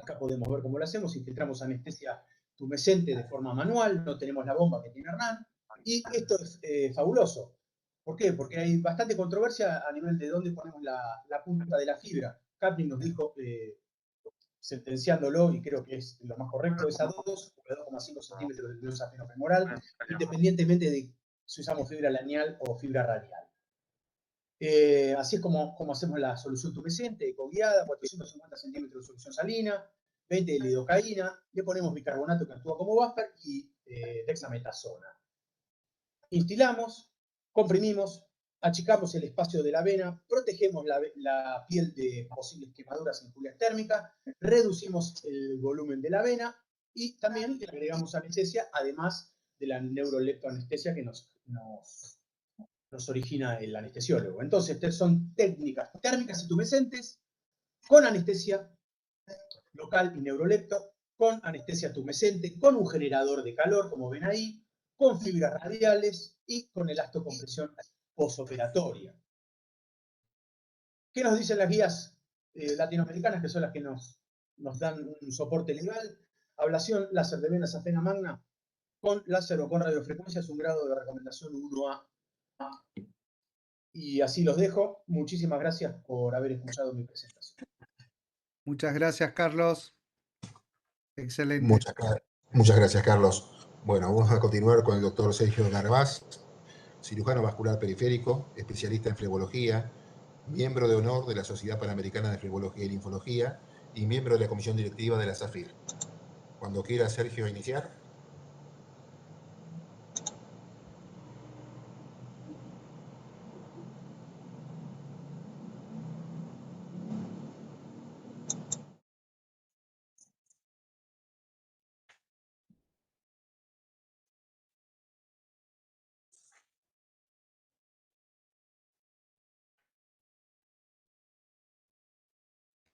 Acá podemos ver cómo lo hacemos, infiltramos anestesia tumescente de forma manual, no tenemos la bomba que tiene Hernán, y esto es fabuloso. ¿Por qué? Porque hay bastante controversia a nivel de dónde ponemos la punta de la fibra. Kaplan nos dijo, sentenciándolo, y creo que es lo más correcto, es a 2,5 centímetros del glúteo safenofemoral, independientemente de si usamos fibra lineal o fibra radial. Así es como hacemos la solución tumescente, ecoguiada, 450 centímetros de solución salina, 20 de lidocaína, le ponemos bicarbonato que actúa como buffer y dexametasona. Instilamos, comprimimos, achicamos el espacio de la vena, protegemos la piel de posibles quemaduras e injurias térmicas, reducimos el volumen de la vena y también le agregamos anestesia, además de la neuroleptoanestesia que nos origina el anestesiólogo. Entonces, son técnicas térmicas y tumescentes con anestesia local y neurolepto, con anestesia tumescente, con un generador de calor, como ven ahí, con fibras radiales y con elastocompresión posoperatoria. ¿Qué nos dicen las guías latinoamericanas, que son las que nos dan un soporte legal? Ablación láser de vena safena magna con láser o con radiofrecuencia es un grado de recomendación 1A. Y así los dejo. Muchísimas gracias por haber escuchado mi presentación.
Muchas gracias, Carlos. Excelente.
Muchas gracias, Carlos. Bueno, vamos a continuar con el doctor Sergio Garbaz, cirujano vascular periférico, especialista en flebología, miembro de honor de la Sociedad Panamericana de Flebología y Linfología y miembro de la comisión directiva de la SAFIR. Cuando quiera, Sergio, iniciar.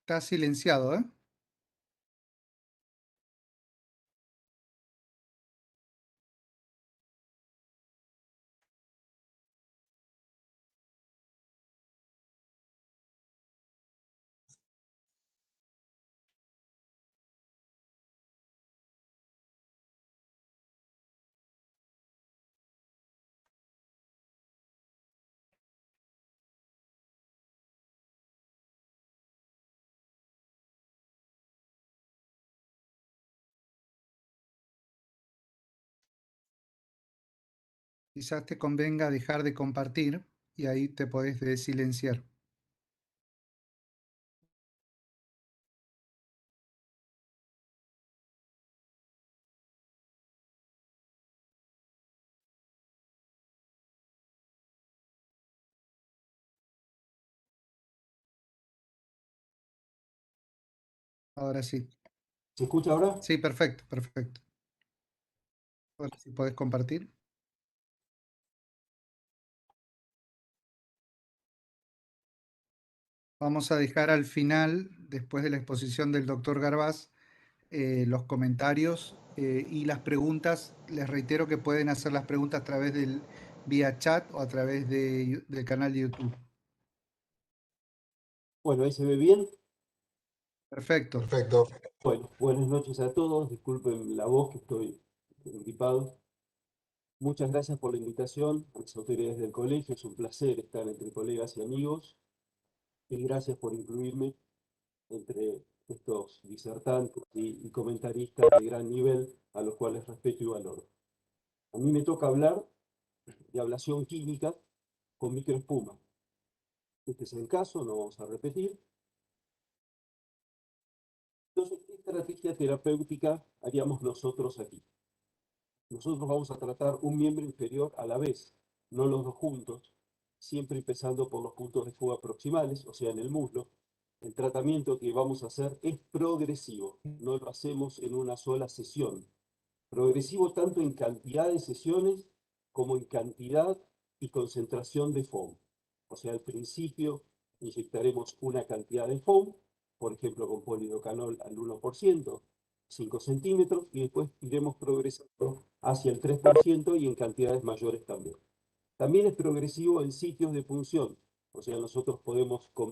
Está silenciado, ¿eh? Quizás te convenga dejar de compartir y ahí te podés desilenciar. Ahora sí.
¿Se escucha ahora?
Sí, perfecto, perfecto. Ahora sí podés compartir. Vamos a dejar al final, después de la exposición del doctor Garbaz, los comentarios y las preguntas. Les reitero que pueden hacer las preguntas a través del vía chat o a través del canal de YouTube.
Bueno, ahí se ve bien.
Perfecto.
Perfecto.
Bueno, buenas noches a todos. Disculpen la voz que estoy gripado. Muchas gracias por la invitación a las autoridades del colegio. Es un placer estar entre colegas y amigos. Y gracias por incluirme entre estos disertantes y comentaristas de gran nivel a los cuales respeto y valoro. A mí me toca hablar de ablación química con microespuma. Este es el caso, no vamos a repetir. Entonces, ¿qué estrategia terapéutica haríamos nosotros aquí? Nosotros vamos a tratar un miembro inferior a la vez, no los dos juntos, siempre empezando por los puntos de fuga proximales, o sea, en el muslo. El tratamiento que vamos a hacer es progresivo, no lo hacemos en una sola sesión. Progresivo tanto en cantidad de sesiones como en cantidad y concentración de foam. O sea, al principio inyectaremos una cantidad de foam, por ejemplo con polidocanol al 1%, 5 centímetros, y después iremos progresando hacia el 3% y en cantidades mayores también. También es progresivo en sitios de punción, o sea, nosotros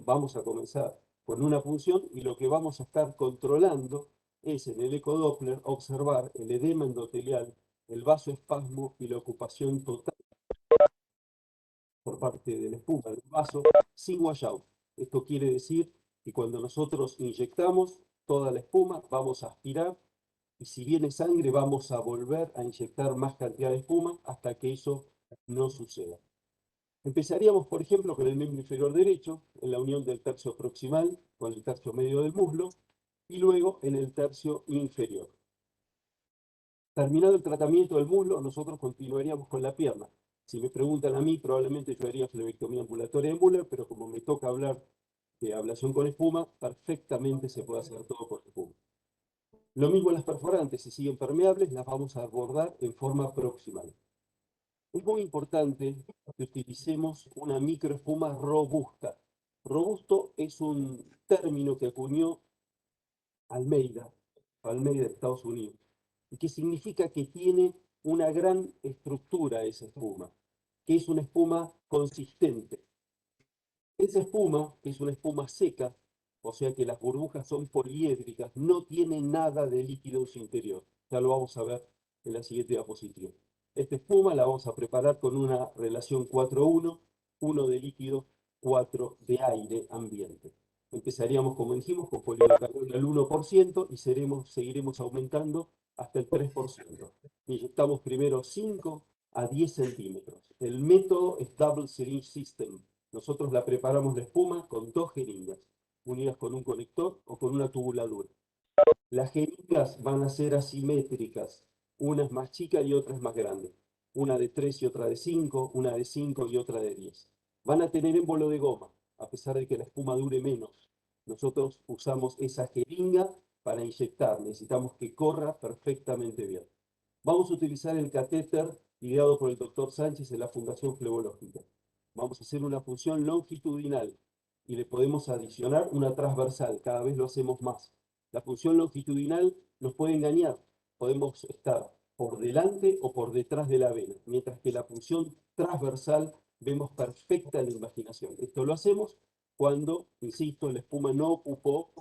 vamos a comenzar con una punción y lo que vamos a estar controlando es en el ecodoppler observar el edema endotelial, el vasoespasmo y la ocupación total por parte de la espuma del vaso sin washout. Esto quiere decir que cuando nosotros inyectamos toda la espuma, vamos a aspirar y si viene sangre vamos a volver a inyectar más cantidad de espuma hasta que eso no suceda. Empezaríamos, por ejemplo, con el miembro inferior derecho, en la unión del tercio proximal con el tercio medio del muslo, y luego en el tercio inferior. Terminado el tratamiento del muslo, nosotros continuaríamos con la pierna. Si me preguntan a mí, probablemente yo haría flebectomía ambulatoria en Müller, pero como me toca hablar de ablación con espuma, perfectamente se puede hacer todo con espuma. Lo mismo las perforantes, si siguen permeables, las vamos a abordar en forma proximal. Es muy importante que utilicemos una microespuma robusta. Robusto es un término que acuñó Almeida de Estados Unidos, y que significa que tiene una gran estructura esa espuma, que es una espuma consistente. Esa espuma es una espuma seca, o sea que las burbujas son poliédricas, no tiene nada de líquido en su interior. Ya lo vamos a ver en la siguiente diapositiva. Esta espuma la vamos a preparar con una relación 4:1, 1 de líquido, 4 de aire ambiente. Empezaríamos, como dijimos, con polihidrocarbono al 1% y seguiremos aumentando hasta el 3%. Inyectamos primero 5 a 10 centímetros. El método es Double Syringe System. Nosotros la preparamos la espuma con 2 jeringas, unidas con un conector o con una tubuladura. Las jeringas van a ser asimétricas, unas más chicas y otras más grandes. Una de 3 y otra de 5, una de 5 y otra de 10. Van a tener émbolo de goma, a pesar de que la espuma dure menos. Nosotros usamos esa jeringa para inyectar, necesitamos que corra perfectamente bien. Vamos a utilizar el catéter ideado por el doctor Sánchez en la Fundación Flebológica. Vamos a hacer una función longitudinal y le podemos adicionar una transversal, cada vez lo hacemos más. La función longitudinal nos puede engañar, podemos estar por delante o por detrás de la vena, mientras que la función transversal vemos perfecta la invaginación. Esto lo hacemos cuando, insisto, la espuma no ocupó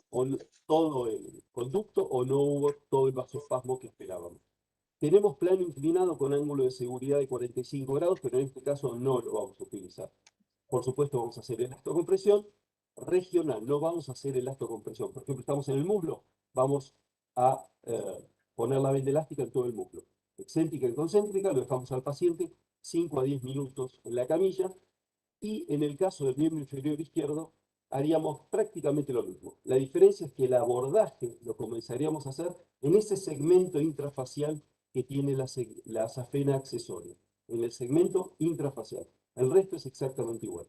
todo el conducto o no hubo todo el vasospasmo que esperábamos. Tenemos plano inclinado con ángulo de seguridad de 45 grados, pero en este caso no lo vamos a utilizar. Por supuesto, vamos a hacer elastocompresión regional, no vamos a hacer elastocompresión. Por ejemplo, estamos en el muslo, vamos a poner la venda elástica en todo el muslo. Excéntrica y concéntrica, lo dejamos al paciente 5 a 10 minutos en la camilla, y en el caso del miembro inferior izquierdo, haríamos prácticamente lo mismo. La diferencia es que el abordaje lo comenzaríamos a hacer en ese segmento intrafacial que tiene la safena accesoria, en el segmento intrafacial. El resto es exactamente igual.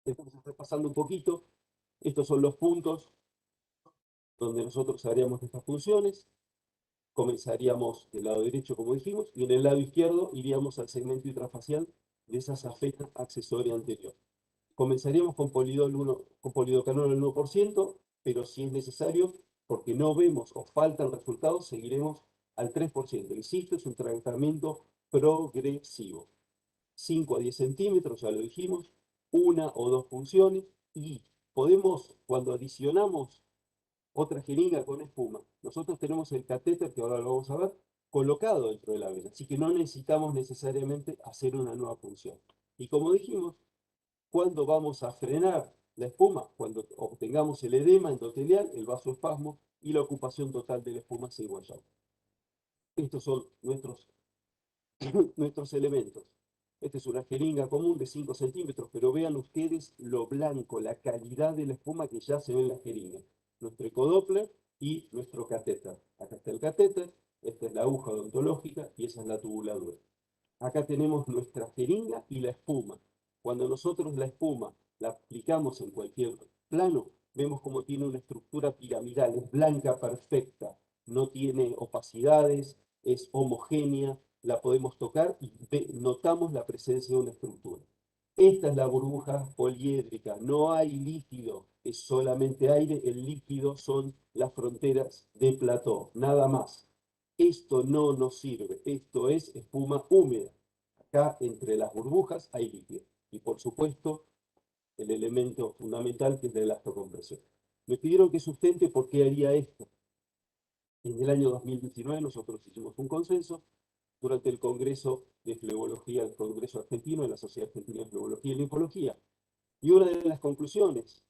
Entonces, repasando un poquito, estos son los puntos donde nosotros haríamos estas funciones. Comenzaríamos del lado derecho, como dijimos, y en el lado izquierdo iríamos al segmento intrafacial de esa safena accesoria anterior. Comenzaríamos con polidocanol al 1%, pero si es necesario, porque no vemos o faltan resultados, seguiremos al 3%. Insisto, es un tratamiento progresivo. 5 a 10 centímetros, ya lo dijimos, una o dos funciones, y podemos, cuando adicionamos otra jeringa con espuma, nosotros tenemos el catéter, que ahora lo vamos a ver, colocado dentro de la vena, así que no necesitamos necesariamente hacer una nueva función. Y como dijimos, ¿cuándo vamos a frenar la espuma? Cuando obtengamos el edema endotelial, el vasoespasmo y la ocupación total de la espuma cigüeñal. Estos son nuestros elementos. Esta es una jeringa común de 5 centímetros, pero vean ustedes lo blanco, la calidad de la espuma que ya se ve en la jeringa. Nuestro ecodoppler y nuestro catéter. Acá está el catéter, esta es la aguja odontológica y esa es la tubuladura. Acá tenemos nuestra jeringa y la espuma. Cuando nosotros la espuma la aplicamos en cualquier plano, vemos como tiene una estructura piramidal, es blanca perfecta, no tiene opacidades, es homogénea, la podemos tocar y notamos la presencia de una estructura. Esta es la burbuja poliédrica, no hay líquido, es solamente aire, el líquido son las fronteras de plató, nada más. Esto no nos sirve, esto es espuma húmeda. Acá entre las burbujas hay líquido. Y por supuesto, el elemento fundamental que es la elastocompresión. Me pidieron que sustente por qué haría esto. En el año 2019 nosotros hicimos un consenso durante el Congreso de Flebología, el Congreso Argentino de la Sociedad Argentina de Flebología y Linfología. Y una de las conclusiones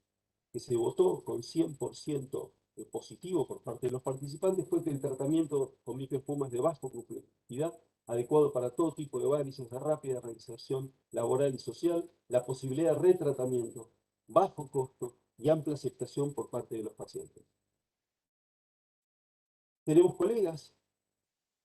que se votó con 100% positivo por parte de los participantes fue que el tratamiento con microespuma es de baja complejidad, adecuado para todo tipo de varices, de rápida reinserción laboral y social, la posibilidad de retratamiento, bajo costo y amplia aceptación por parte de los pacientes. Tenemos colegas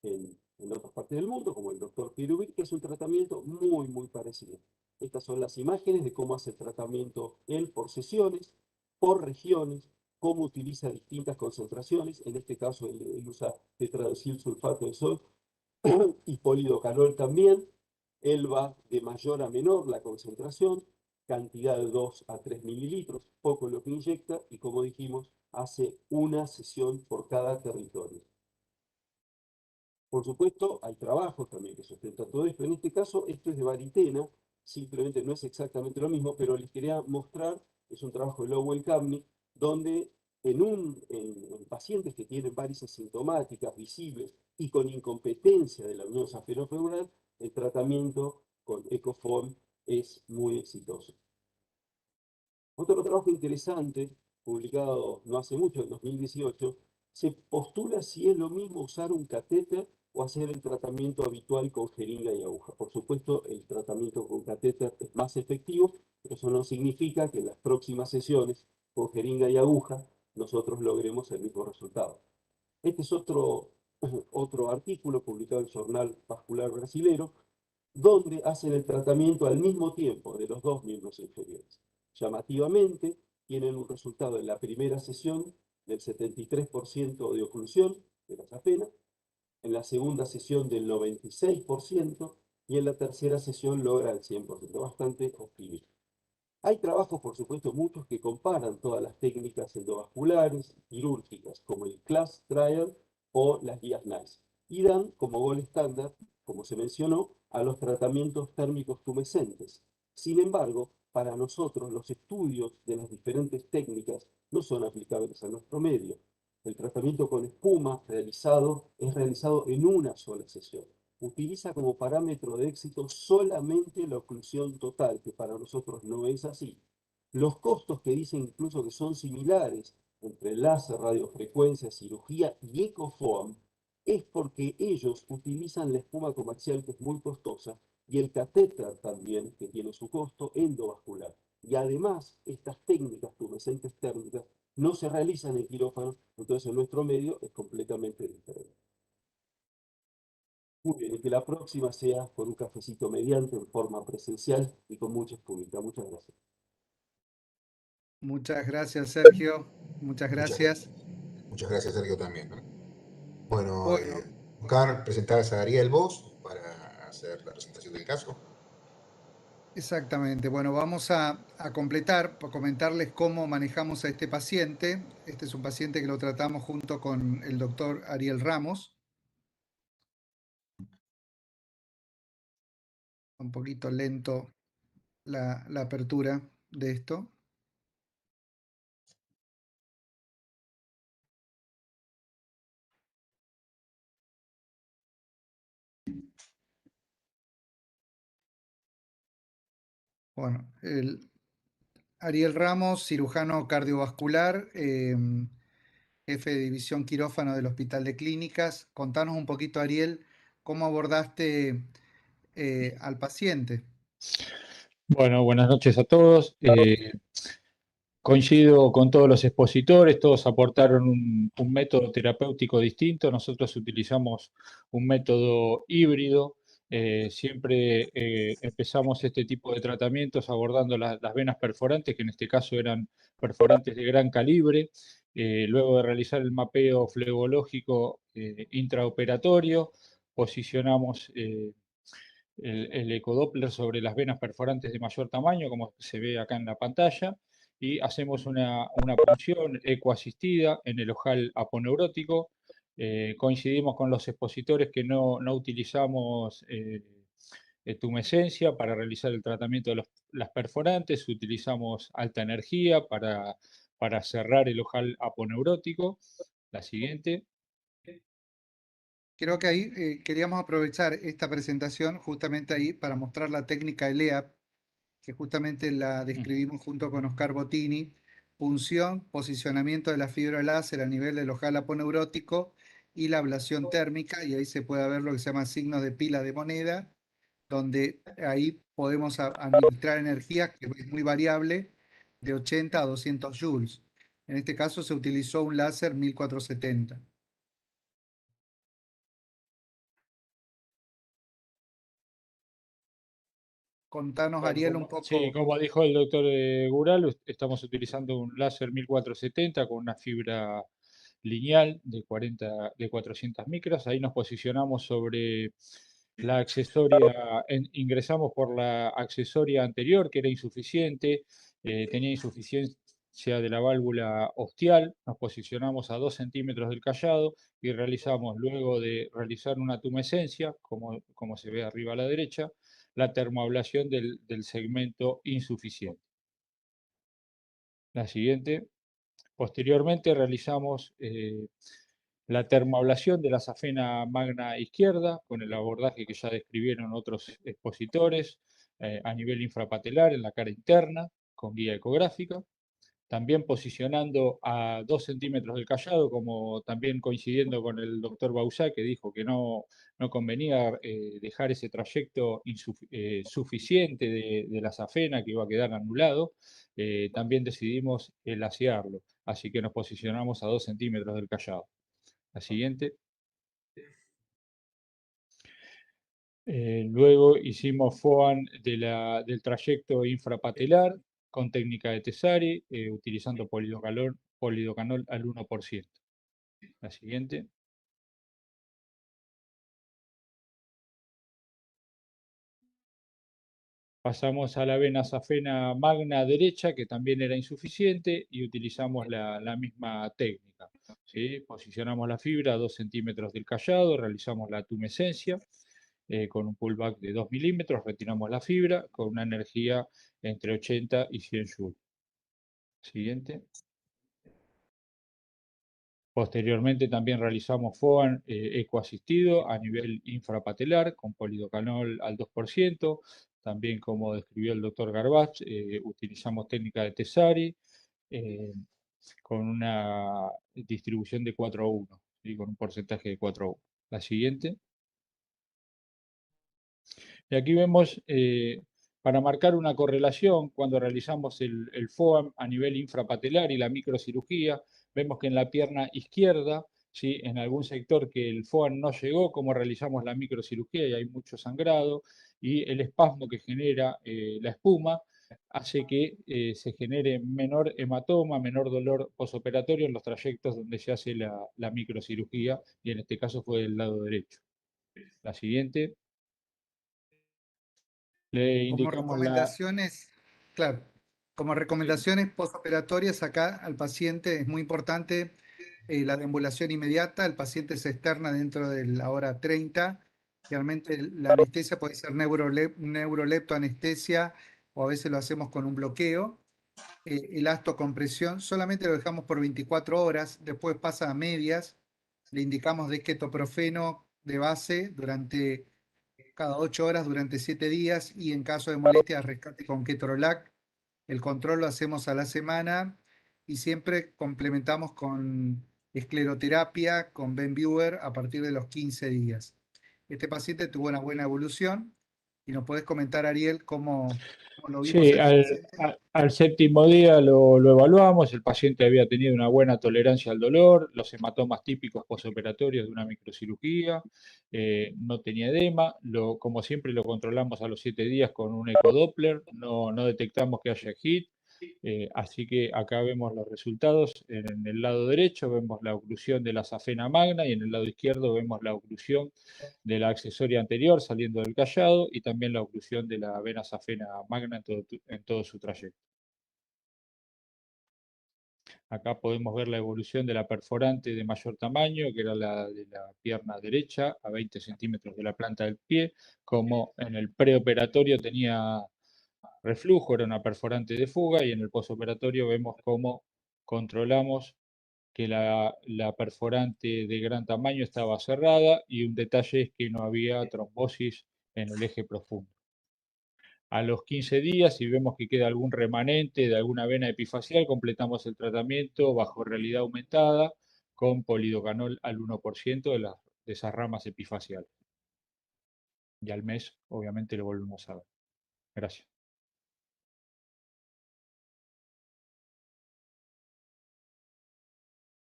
en en otras partes del mundo, como el doctor Pirubir, que es un tratamiento muy, muy parecido. Estas son las imágenes de cómo hace el tratamiento él por sesiones, por regiones, cómo utiliza distintas concentraciones. En este caso, él usa tetradosil sulfato de sodio y polidocanol también. Él va de mayor a menor la concentración, cantidad de 2 a 3 mililitros, poco lo que inyecta y como dijimos, hace una sesión por cada territorio. Por supuesto, hay trabajos también que sustentan todo esto. En este caso, esto es de Varitena, simplemente no es exactamente lo mismo, pero les quería mostrar, es un trabajo de Lowell Camney, donde en pacientes que tienen varices sintomáticas visibles y con incompetencia de la unión safenofemoral, el tratamiento con Ecoform es muy exitoso. Otro trabajo interesante, publicado no hace mucho, en 2018, se postula si es lo mismo usar un catéter o hacer el tratamiento habitual con jeringa y aguja. Por supuesto, el tratamiento con catéter es más efectivo, pero eso no significa que en las próximas sesiones con jeringa y aguja nosotros logremos el mismo resultado. Este es otro artículo publicado en el Jornal Vascular Brasilero, donde hacen el tratamiento al mismo tiempo de los dos miembros inferiores. Llamativamente, tienen un resultado en la primera sesión del 73% de oclusión de la safena, en la segunda sesión del 96% y en la tercera sesión logra el 100%, bastante optimista. Hay trabajos, por supuesto, muchos que comparan todas las técnicas endovasculares, quirúrgicas, como el CLASS Trial o las guías NICE, y dan como gol estándar, como se mencionó, a los tratamientos térmicos tumescentes. Sin embargo, para nosotros los estudios de las diferentes técnicas no son aplicables a nuestro medio. El tratamiento con espuma es realizado en una sola sesión. Utiliza como parámetro de éxito solamente la oclusión total, que para nosotros no es así. Los costos que dicen incluso que son similares entre láser, radiofrecuencia, cirugía y Ecofoam, es porque ellos utilizan la espuma comercial que es muy costosa y el catéter también, que tiene su costo endovascular. Y además, estas técnicas tumescentes térmicas no se realizan en quirófano, entonces en nuestro medio es completamente diferente. Muy bien, y que la próxima sea con un cafecito mediante en forma presencial y con mucha espumita. Muchas gracias.
Muchas gracias, Sergio. Muchas gracias.
Muchas gracias, Sergio, también, ¿no? Bueno,
Bueno,
Oscar, presentarás a Ariel vos para hacer la presentación del caso.
exactamente. Bueno, vamos a completar, por comentarles cómo manejamos a este paciente. Este es un paciente que lo tratamos junto con el doctor Ariel Ramos. Un poquito lento la apertura de esto. Bueno, Ariel Ramos, cirujano cardiovascular, jefe de división quirófano del Hospital de Clínicas. Contanos un poquito, Ariel, cómo abordaste al paciente.
Bueno, buenas noches a todos. Coincido con todos los expositores, todos aportaron un método terapéutico distinto. Nosotros utilizamos un método híbrido. Siempre empezamos este tipo de tratamientos abordando las venas perforantes, que en este caso eran perforantes de gran calibre. Luego de realizar el mapeo flebológico intraoperatorio, posicionamos el ecodoppler sobre las venas perforantes de mayor tamaño, como se ve acá en la pantalla, y hacemos una punción ecoasistida en el ojal aponeurótico. Coincidimos con los expositores que no utilizamos tumescencia para realizar el tratamiento de las perforantes, utilizamos alta energía para cerrar el ojal aponeurótico. La siguiente.
Creo que ahí queríamos aprovechar esta presentación justamente ahí para mostrar la técnica ELEAP, que justamente la describimos junto con Oscar Bottini. Punción, posicionamiento de la fibra láser a nivel del ojal aponeurótico y la ablación térmica, y ahí se puede ver lo que se llama signos de pila de moneda, donde ahí podemos administrar energía que es muy variable, de 80 a 200 joules. En este caso se utilizó un láser 1470. Contanos,
Bueno,
Ariel, un
Sí,
poco.
como dijo el doctor Gural, estamos utilizando un láser 1470 con una fibra lineal de 400 micras. Ahí nos posicionamos sobre la accesoria, ingresamos por la accesoria anterior, que era insuficiente, tenía insuficiencia de la válvula ostial. Nos posicionamos a 2 centímetros del callado y realizamos, luego de realizar una tumescencia, como se ve arriba a la derecha, la termoablación del segmento insuficiente. La siguiente. Posteriormente realizamos la termoablación de la safena magna izquierda con el abordaje que ya describieron otros expositores a nivel infrapatelar en la cara interna con guía ecográfica. También posicionando a 2 centímetros del callado, como también coincidiendo con el doctor Bauzá, que dijo que no convenía dejar ese trayecto suficiente de la safena, que iba a quedar anulado, también decidimos lasearlo, así que nos posicionamos a 2 centímetros del callado. La siguiente. Luego hicimos FOAN del trayecto infrapatelar con técnica de Tesari, utilizando polidocanol al 1%. La siguiente. Pasamos a la vena safena magna derecha, que también era insuficiente, y utilizamos la misma técnica. ¿Sí? Posicionamos la fibra a 2 centímetros del callado, realizamos la tumescencia con un pullback de 2 milímetros, retiramos la fibra con una energía entre 80 y 100 joules. Siguiente. Posteriormente también realizamos FOAN ecoasistido a nivel infrapatelar con polidocanol al 2%. También, como describió el doctor Garbach, utilizamos técnica de Tesari con una distribución de 4:1, ¿sí? Con un porcentaje de 4:1. La siguiente. Y aquí vemos, para marcar una correlación, cuando realizamos el FOAM a nivel infrapatelar y la microcirugía, vemos que en la pierna izquierda, ¿sí? En algún sector que el FOAM no llegó, como realizamos la microcirugía y hay mucho sangrado, y el espasmo que genera la espuma hace que se genere menor hematoma, menor dolor posoperatorio en los trayectos donde se hace la microcirugía, y en este caso fue del lado derecho. La siguiente. Le
Como
indicamos
recomendaciones, claro, como recomendaciones postoperatorias acá al paciente es muy importante la deambulación inmediata. El paciente se externa dentro de la hora 30. Realmente la anestesia puede ser neuroleptoanestesia o a veces lo hacemos con un bloqueo. Elastocompresión solamente lo dejamos por 24 horas, después pasa a medias. Le indicamos de ketoprofeno de base durante cada 8 horas durante 7 días y en caso de molestia rescate con ketorolac. El control lo hacemos a la semana y siempre complementamos con escleroterapia, con Benviewer a partir de los 15 días. Este paciente tuvo una buena evolución y nos podés comentar, Ariel, cómo lo vimos
Sí,
a este paciente.
al séptimo día lo evaluamos, el paciente había tenido una buena tolerancia al dolor, los hematomas típicos posoperatorios de una microcirugía, no tenía edema, como siempre lo controlamos a los 7 días con un ecodoppler, no detectamos que haya HIT, así que acá vemos los resultados. En el lado derecho vemos la oclusión de la safena magna y en el lado izquierdo vemos la oclusión de la accesoria anterior saliendo del callado y también la oclusión de la vena safena magna en todo su trayecto. Acá podemos ver la evolución de la perforante de mayor tamaño, que era la de la pierna derecha, a 20 centímetros de la planta del pie, como en el preoperatorio tenía reflujo, era una perforante de fuga, y en el posoperatorio vemos cómo controlamos que la perforante de gran tamaño estaba cerrada, y un detalle es que no había trombosis en el eje profundo. A los 15 días, si vemos que queda algún remanente de alguna vena epifacial, completamos el tratamiento bajo realidad aumentada con polidocanol al 1% de esas ramas epifaciales. Y al mes, obviamente, lo volvemos a ver. Gracias.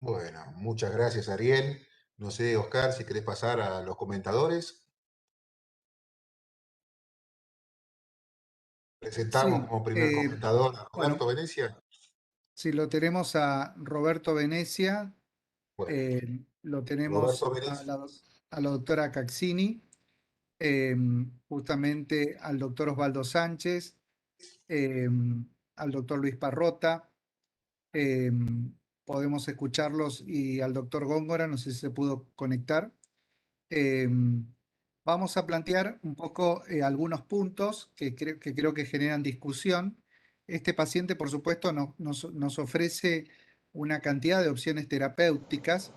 Bueno, muchas gracias, Ariel. No sé, Oscar, si querés pasar a los comentadores. Presentamos
Sí,
como primer comentador a
bueno,
Roberto Venecia.
sí, lo tenemos a Roberto Venecia,
Bueno,
lo tenemos
Roberto
a
Venecia.
la doctora Caccini, justamente al doctor Osvaldo Sánchez, al doctor Luis Parrota, podemos escucharlos, y al doctor Góngora, no sé si se pudo conectar. Vamos a plantear un poco algunos puntos que creo que generan discusión. Este paciente, por supuesto, nos ofrece una cantidad de opciones terapéuticas,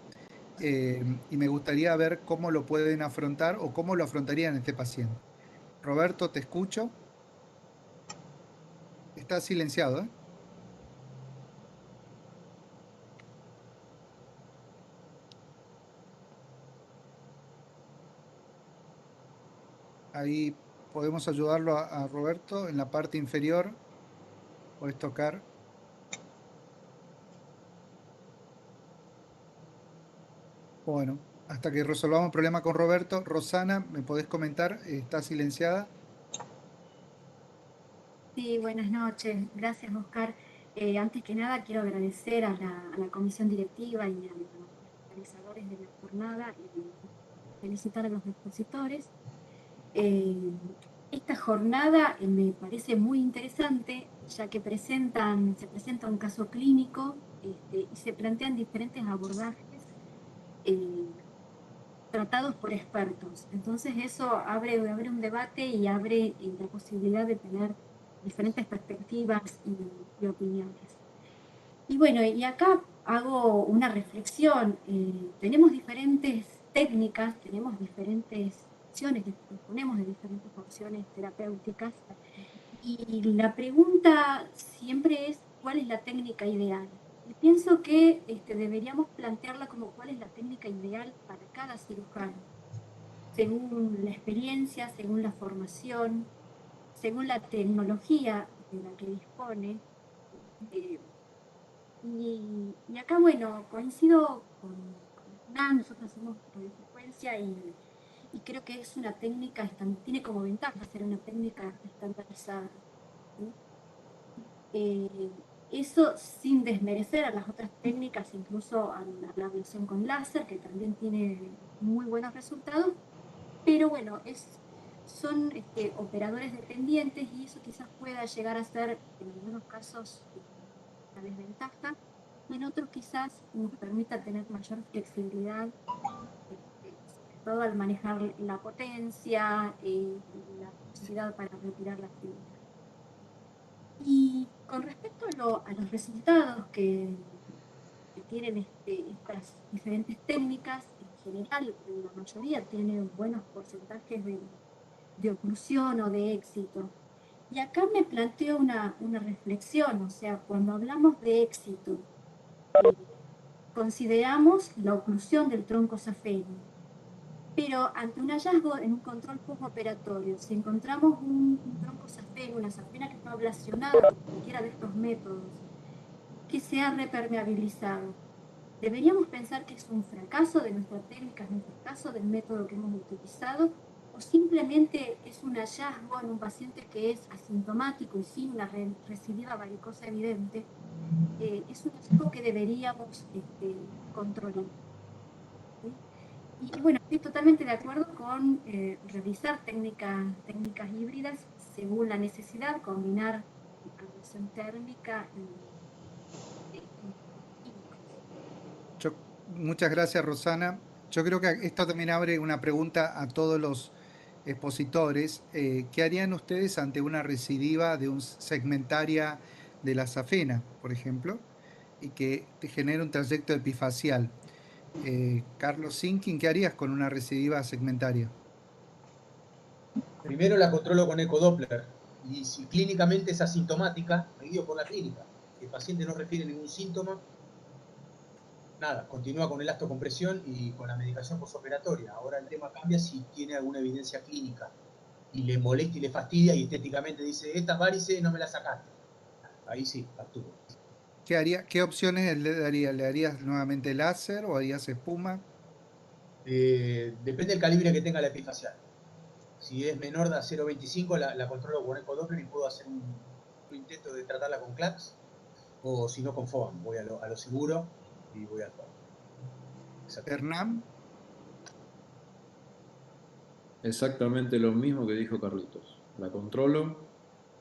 y me gustaría ver cómo lo pueden afrontar o cómo lo afrontarían este paciente. Roberto, te escucho. Está silenciado, ¿eh? Ahí podemos ayudarlo a Roberto en la parte inferior. Puedes tocar. Bueno, hasta que resolvamos el problema con Roberto. Rosana, ¿me podés comentar? ¿Está silenciada?
Sí, buenas noches. Gracias, Oscar. Antes que nada, quiero agradecer a la comisión directiva y a los organizadores de la jornada y felicitar a los expositores. Eh, Esta jornada me parece muy interesante, ya que se presenta un caso clínico, y se plantean diferentes abordajes tratados por expertos. Entonces eso abre un debate y abre la posibilidad de tener diferentes perspectivas y opiniones. Y bueno, y acá hago una reflexión. Tenemos diferentes técnicas, tenemos diferentes opciones, disponemos de diferentes opciones terapéuticas, y la pregunta siempre es, ¿cuál es la técnica ideal? Y pienso que deberíamos plantearla como cuál es la técnica ideal para cada cirujano, según la experiencia, según la formación, según la tecnología de la que dispone. Eh, y acá, bueno, coincido con Hernán. Nosotros hacemos radiofrecuencia y creo que es una técnica, tiene como ventaja ser una técnica estandarizada, ¿sí? Eso sin desmerecer a las otras técnicas, incluso a la ablación con láser, que también tiene muy buenos resultados, pero bueno, son operadores dependientes, y eso quizás pueda llegar a ser en algunos casos una desventaja, y en otros quizás nos permita tener mayor flexibilidad, sobre todo al manejar la potencia, la velocidad para retirar la fibra. Y con respecto a los resultados que tienen estas diferentes técnicas, en general la mayoría tiene buenos porcentajes de oclusión o de éxito. Y acá me planteo una reflexión, o sea, cuando hablamos de éxito, consideramos la oclusión del tronco safenio, pero ante un hallazgo en un control postoperatorio, si encontramos un tronco safenio, una safena que está ablacionada por cualquiera de estos métodos, que se ha repermeabilizado, ¿deberíamos pensar que es un fracaso de nuestra técnica, es un fracaso del método que hemos utilizado, o simplemente es un hallazgo en un paciente que es asintomático y sin una recidiva varicosa evidente? Es un hallazgo que deberíamos controlar, ¿sí? Y bueno, estoy totalmente de acuerdo con realizar técnicas híbridas según la necesidad, combinar ablación térmica y químicos.
Muchas gracias, Rosana. Yo creo que esto también abre una pregunta a todos los expositores. ¿Qué harían ustedes ante una recidiva de un segmentaria de la safena, por ejemplo, y que te genere un trayecto epifacial? Carlos Sinkin, ¿qué harías con una recidiva segmentaria?
Primero la controlo con ecodoppler, y si clínicamente es asintomática, me guío por la clínica. Si el paciente no refiere ningún síntoma, nada, continúa con elastocompresión y con la medicación postoperatoria. Ahora el tema cambia si tiene alguna evidencia clínica y le molesta y le fastidia y estéticamente dice, estas varices no me las sacaste. Ahí sí, actúo.
¿Qué opciones le darías? ¿Le harías nuevamente láser o harías espuma?
Depende del calibre que tenga la epifacial. Si es menor de 0,25 la controlo con ecodoppler y puedo hacer un intento de tratarla con CLACS, o si no con FOAM, voy a lo seguro y voy al FOAM.
Hernán.
Exactamente lo mismo que dijo Carlitos. La controlo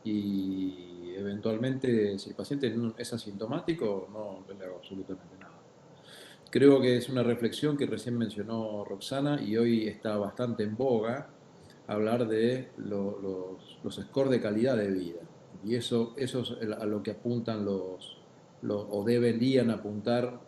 y eventualmente, si el paciente es asintomático, no le hago absolutamente nada. Creo que es una reflexión que recién mencionó Roxana y hoy está bastante en boga hablar de los scores de calidad de vida. Y eso es a lo que apuntan o deberían apuntar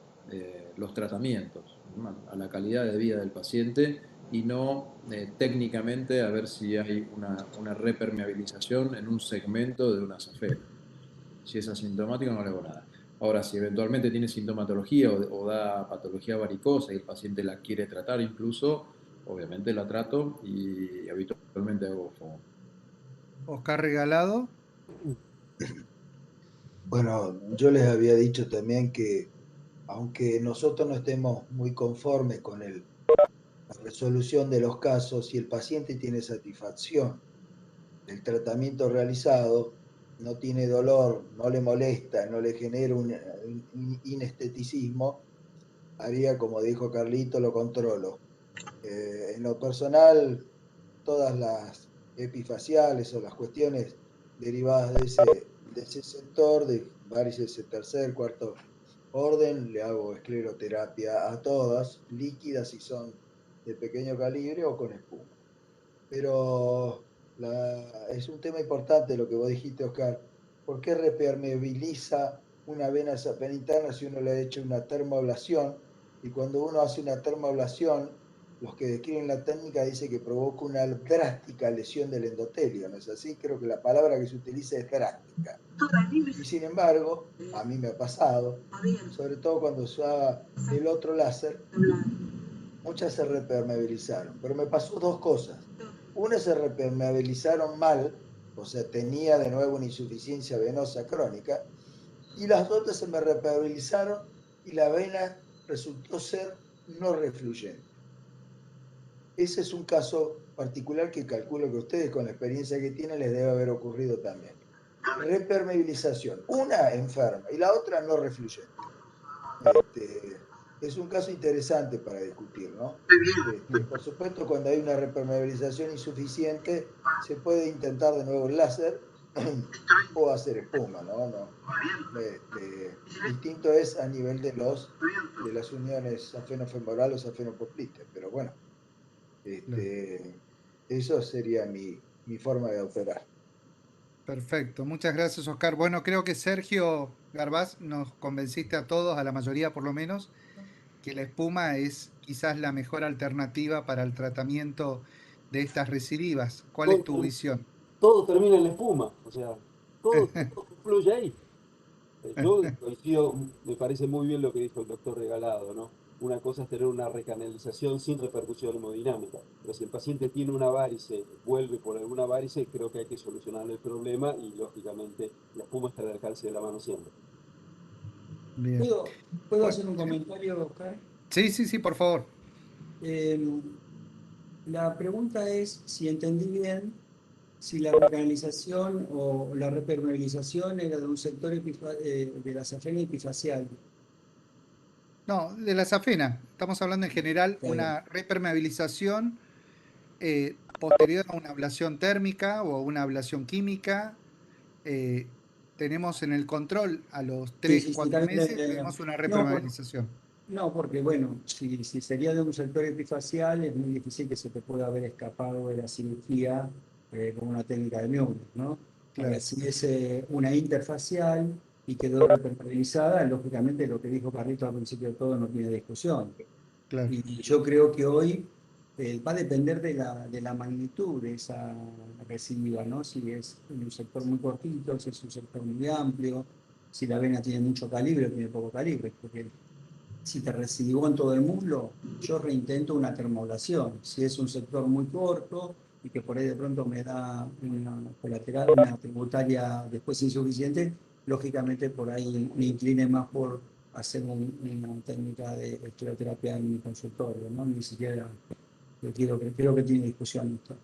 los tratamientos, ¿no? A la calidad de vida del paciente y no técnicamente a ver si hay una repermeabilización en un segmento de una safena. Si es asintomático no le hago nada. Ahora, si eventualmente tiene sintomatología o da patología varicosa y el paciente la quiere tratar incluso, obviamente la trato y habitualmente hago FOAM.
Oscar Regalado.
Bueno, yo les había dicho también que aunque nosotros no estemos muy conformes con la resolución de los casos, si el paciente tiene satisfacción del tratamiento realizado, no tiene dolor, no le molesta, no le genera un inesteticismo, haría como dijo Carlito, lo controlo. En lo personal, todas las epifaciales o las cuestiones derivadas de ese sector, de varices de tercer, cuarto orden, le hago escleroterapia a todas, líquidas si son de pequeño calibre o con espuma. Pero es un tema importante lo que vos dijiste, Oscar. ¿Por qué repermeabiliza una vena safena interna si uno le ha hecho una termoablación? Y cuando uno hace una termoablación, los que describen la técnica dicen que provoca una drástica lesión del endotelio, ¿no es así? Creo que la palabra que se utiliza es drástica. Y sin embargo, a mí me ha pasado, sobre todo cuando usaba el otro láser, muchas se repermeabilizaron. Pero me pasó dos cosas. Una, se repermeabilizaron mal, o sea, tenía de nuevo una insuficiencia venosa crónica, y las otras se me repermeabilizaron y la vena resultó ser no refluyente. Ese es un caso particular que calculo que ustedes, con la experiencia que tienen, les debe haber ocurrido también. Repermeabilización, una enferma y la otra no refluyente. Es un caso interesante para discutir, ¿no? Por supuesto, cuando hay una repermeabilización insuficiente, se puede intentar de nuevo el láser o hacer espuma, ¿no? Distinto es a nivel de las uniones safenofemoral o safenopoplítea, pero bueno, eso sería mi forma de operar.
Perfecto, muchas gracias, Oscar. Bueno, creo que Sergio Garbaz nos convenciste a todos, a la mayoría por lo menos, que la espuma es quizás la mejor alternativa para el tratamiento de estas recidivas. ¿Cuál es tu visión?
Todo termina en la espuma, o sea, todo fluye ahí. Yo coincido, me parece muy bien lo que dijo el doctor Regalado, ¿no? Una cosa es tener una recanalización sin repercusión hemodinámica, pero si el paciente tiene una varice, vuelve por alguna varice, creo que hay que solucionar el problema y, lógicamente, la espuma está al alcance de la mano siempre.
Bien.
¿Puedo hacer un comentario, Oscar?
Sí, por favor.
La pregunta es, si entendí bien, si la recanalización o la repermeabilización era de un sector de la safena epifacial.
No, de la safena. Estamos hablando en general una repermeabilización posterior a una ablación térmica o una ablación química. Tenemos en el control a los 3-4 meses, tenemos una repermeabilización.
No, porque bueno, si sería de un sector epifacial, es muy difícil que se te pueda haber escapado de la cirugía con una técnica de Müller, ¿no?
Claro.
Ahora, si es una interfacial y quedó repermeabilizada, lógicamente lo que dijo Carlito al principio de todo no tiene discusión.
Claro.
Y yo creo que hoy va a depender de la magnitud de esa recidiva, ¿no? Si es un sector muy cortito, si es un sector muy amplio, si la vena tiene mucho calibre o tiene poco calibre, porque si te recidivó en todo el muslo, yo reintento una termoablación. Si es un sector muy corto y que por ahí de pronto me da una colateral, una tributaria después insuficiente, lógicamente por ahí me incline más por hacer una técnica de escleroterapia en mi consultorio, ¿no? Ni siquiera creo que tiene discusión esto.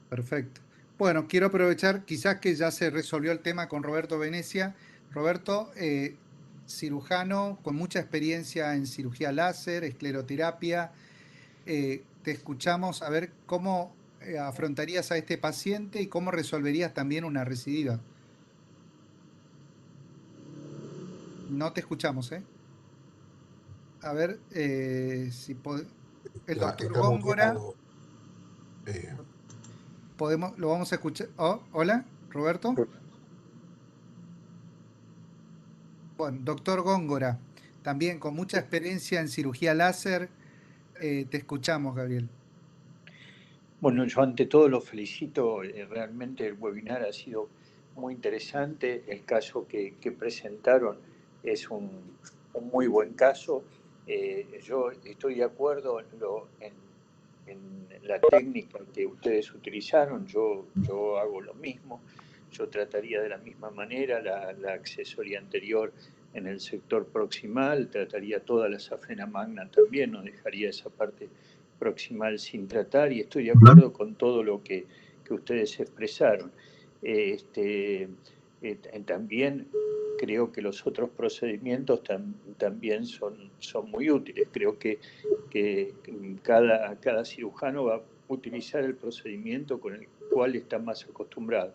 Perfecto. Bueno, quiero aprovechar, quizás que ya se resolvió el tema con Roberto Venecia. Roberto, cirujano con mucha experiencia en cirugía láser, escleroterapia. Te escuchamos a ver cómo afrontarías a este paciente y cómo resolverías también una recidiva. No te escuchamos, ¿eh? A ver si podemos. El doctor Góngora. Lo vamos a escuchar. Oh, hola, Roberto. Bueno, doctor Góngora, también con mucha experiencia en cirugía láser. Te escuchamos, Gabriel.
Bueno, yo ante todo lo felicito. Realmente el webinar ha sido muy interesante. El caso que presentaron es un muy buen caso. Yo estoy de acuerdo en la técnica que ustedes utilizaron. Yo hago lo mismo. Yo trataría de la misma manera la accesoria anterior en el sector proximal, trataría toda la safena magna también, no dejaría esa parte proximal sin tratar, y estoy de acuerdo con todo lo que ustedes expresaron. También creo que los otros procedimientos también son muy útiles. Creo que cada cirujano va a utilizar el procedimiento con el cual está más acostumbrado.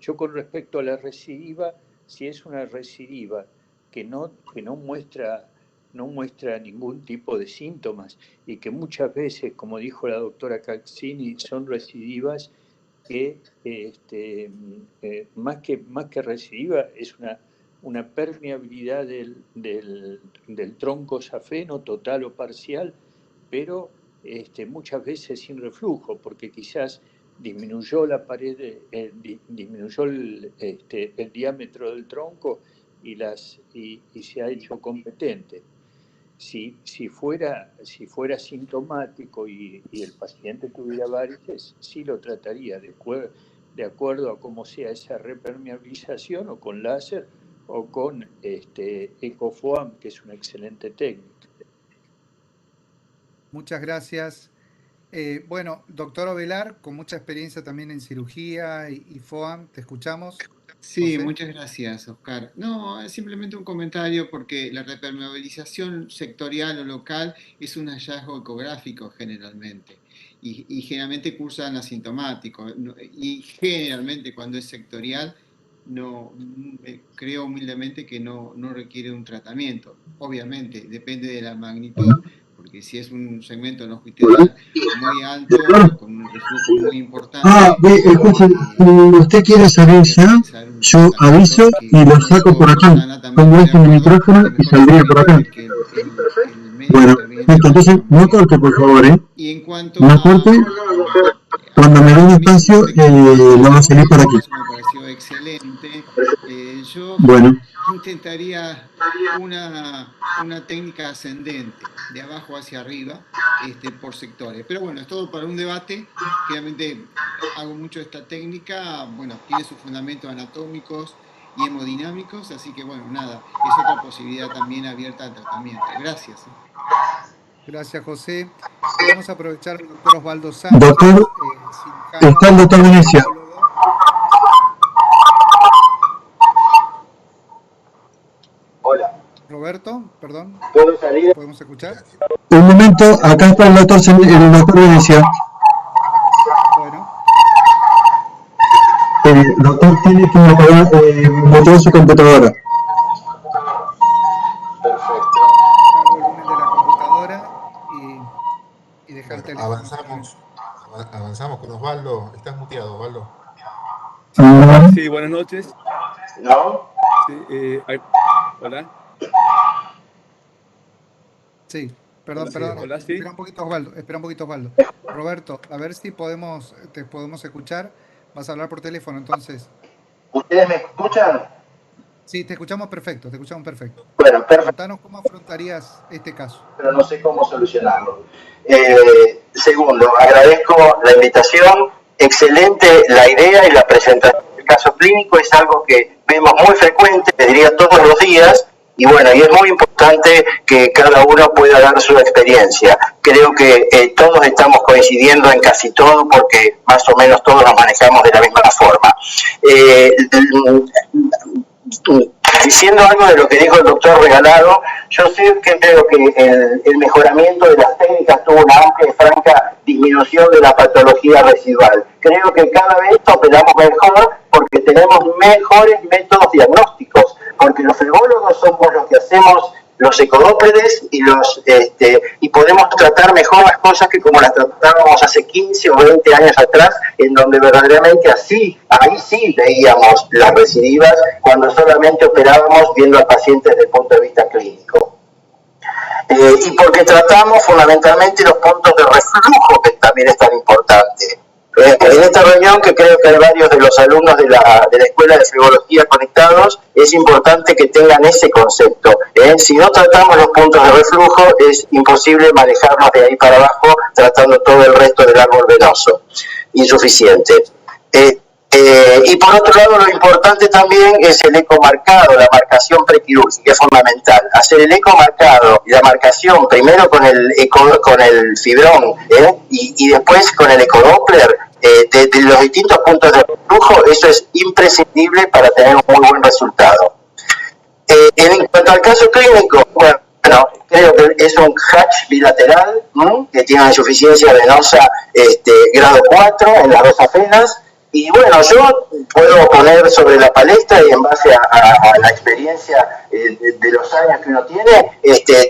Yo, con respecto a la recidiva, si es una recidiva que no muestra ningún tipo de síntomas, y que muchas veces, como dijo la doctora Caccini, son recidivas que más que recidiva es una permeabilidad del tronco safeno total o parcial, pero muchas veces sin reflujo, porque quizás disminuyó la pared, disminuyó el diámetro del tronco y se ha hecho competente. Si fuera sintomático y el paciente tuviera varices, sí lo trataría de acuerdo a cómo sea esa repermeabilización, o con láser o con EcoFoam, que es una excelente técnica.
Muchas gracias. Bueno, doctor Ovelar, con mucha experiencia también en cirugía y FOAM, te escuchamos.
Sí,
José.
muchas gracias, Oscar. No, es simplemente un comentario, porque la repermeabilización sectorial o local es un hallazgo ecográfico generalmente, y generalmente cursan asintomático, y generalmente cuando es sectorial, creo humildemente que no requiere un tratamiento. Obviamente, depende de la magnitud, porque si es un segmento longitudinal muy alto, con un reflujo muy importante...
escuche, si usted quiere salir ya, yo aviso y lo saco por acá. Pongo esto en el micrófono y saldría por acá. Bueno, listo, entonces no corte, por favor,
Y en cuanto
no corte. Cuando me dé un espacio, lo va a salir por aquí.
Me pareció excelente. Yo intentaría una técnica ascendente, de abajo hacia arriba, por sectores. Pero bueno, es todo para un debate. Realmente hago mucho esta técnica. Bueno, tiene sus fundamentos anatómicos y hemodinámicos, así que bueno, nada, es otra posibilidad también abierta al tratamiento. Gracias.
Gracias, José. Vamos a aprovechar al doctor Osvaldo Sánchez.
Doctor, está el doctor Venecia.
Hola.
Roberto, perdón.
¿Puedo salir?
¿Podemos escuchar?
Un momento, acá está el doctor Venecia.
Bueno.
El doctor tiene que mover su computadora.
Perfecto.
El volumen de la computadora y dejar el teléfono.
Avanzamos con Osvaldo. Estás muteado, Osvaldo.
Sí, buenas noches.
¿No?
Sí, hola.
Sí, perdón.
Hola, sí.
Espera un poquito, Osvaldo. Roberto, a ver si te podemos escuchar. Vas a hablar por teléfono, entonces.
¿Ustedes me escuchan?
Sí, te escuchamos perfecto.
Bueno, perfecto.
Contanos cómo afrontarías este caso.
Pero no sé cómo solucionarlo. Segundo, agradezco la invitación. Excelente la idea y la presentación del caso clínico. Es algo que vemos muy frecuente, te diría todos los días, Y bueno, y es muy importante que cada uno pueda dar su experiencia. Creo que todos estamos coincidiendo en casi todo porque más o menos todos nos manejamos de la misma forma. Diciendo algo de lo que dijo el doctor Regalado, yo sé que creo que el mejoramiento de las técnicas tuvo una amplia y franca disminución de la patología residual. Creo que cada vez operamos mejor porque tenemos mejores métodos diagnósticos, porque los flebólogos somos los que hacemos los ecodópleres y podemos tratar mejor las cosas que como las tratábamos hace 15 o 20 años atrás, en donde verdaderamente ahí sí veíamos las recidivas cuando solamente operábamos viendo al paciente desde el punto de vista clínico. Y porque tratamos fundamentalmente los puntos de reflujo, que también es tan importante. En esta reunión, que creo que hay varios de los alumnos de la Escuela de Flebología conectados, es importante que tengan ese concepto. Si no tratamos los puntos de reflujo, es imposible manejarnos de ahí para abajo tratando todo el resto del árbol venoso. Insuficiente. Y por otro lado, lo importante también es el eco marcado, la marcación prequirúrgica, es fundamental. Hacer el eco marcado y la marcación primero con el fibrón y después con el ecodoppler de los distintos puntos de reflujo, eso es imprescindible para tener un muy buen resultado. En cuanto al caso clínico, bueno, creo que es un Hatch bilateral que tiene una insuficiencia venosa grado 4 en las dos afenas. Y bueno, yo puedo poner sobre la palestra y en base a la experiencia de los años que uno tiene,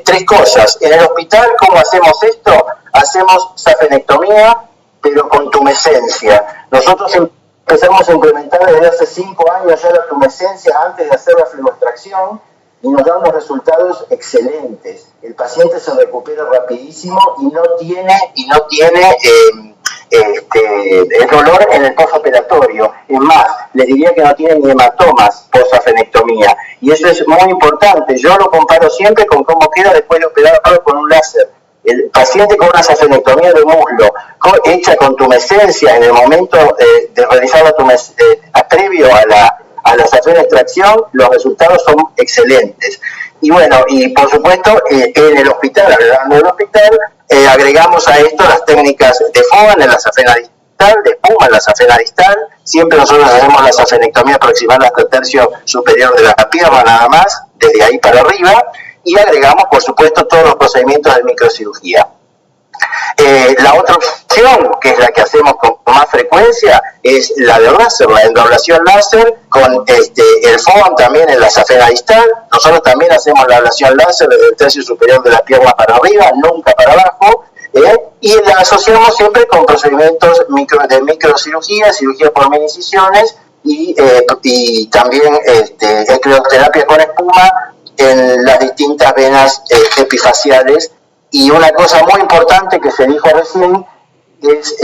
tres cosas. En el hospital, ¿cómo hacemos esto? Hacemos safenectomía, pero con tumescencia. Nosotros empezamos a implementar desde hace 5 años ya la tumescencia antes de hacer la fleboextracción y nos dan unos resultados excelentes. El paciente se recupera rapidísimo y no tiene el dolor en el postoperatorio. Es más, les diría que no tienen ni hematomas post-safenectomía. Y eso es muy importante. Yo lo comparo siempre con cómo queda después de operar con un láser. El paciente con una safenectomía de muslo hecha con tumescencia en el momento de realizar la tumescencia previo a la safenextracción, los resultados son excelentes. Y bueno, y por supuesto, en el hospital, hablando del hospital, agregamos a esto las técnicas de FOAN en la safena distal, de espuma en la safena distal. Siempre nosotros hacemos la safenectomía proximal hasta el tercio superior de la pierna, nada más, desde ahí para arriba. Y agregamos, por supuesto, todos los procedimientos de microcirugía. La otra opción, que es la que hacemos con más frecuencia, es la de láser, la endoblación láser, con el FOAN también en la safena distal. Nosotros también hacemos la ablación láser desde el tercio superior de la pierna para arriba, nunca para abajo, y la asociamos siempre con procedimientos de microcirugía, cirugía por mini incisiones y también crioterapia con espuma en las distintas venas epifaciales. Y una cosa muy importante que se dijo recién es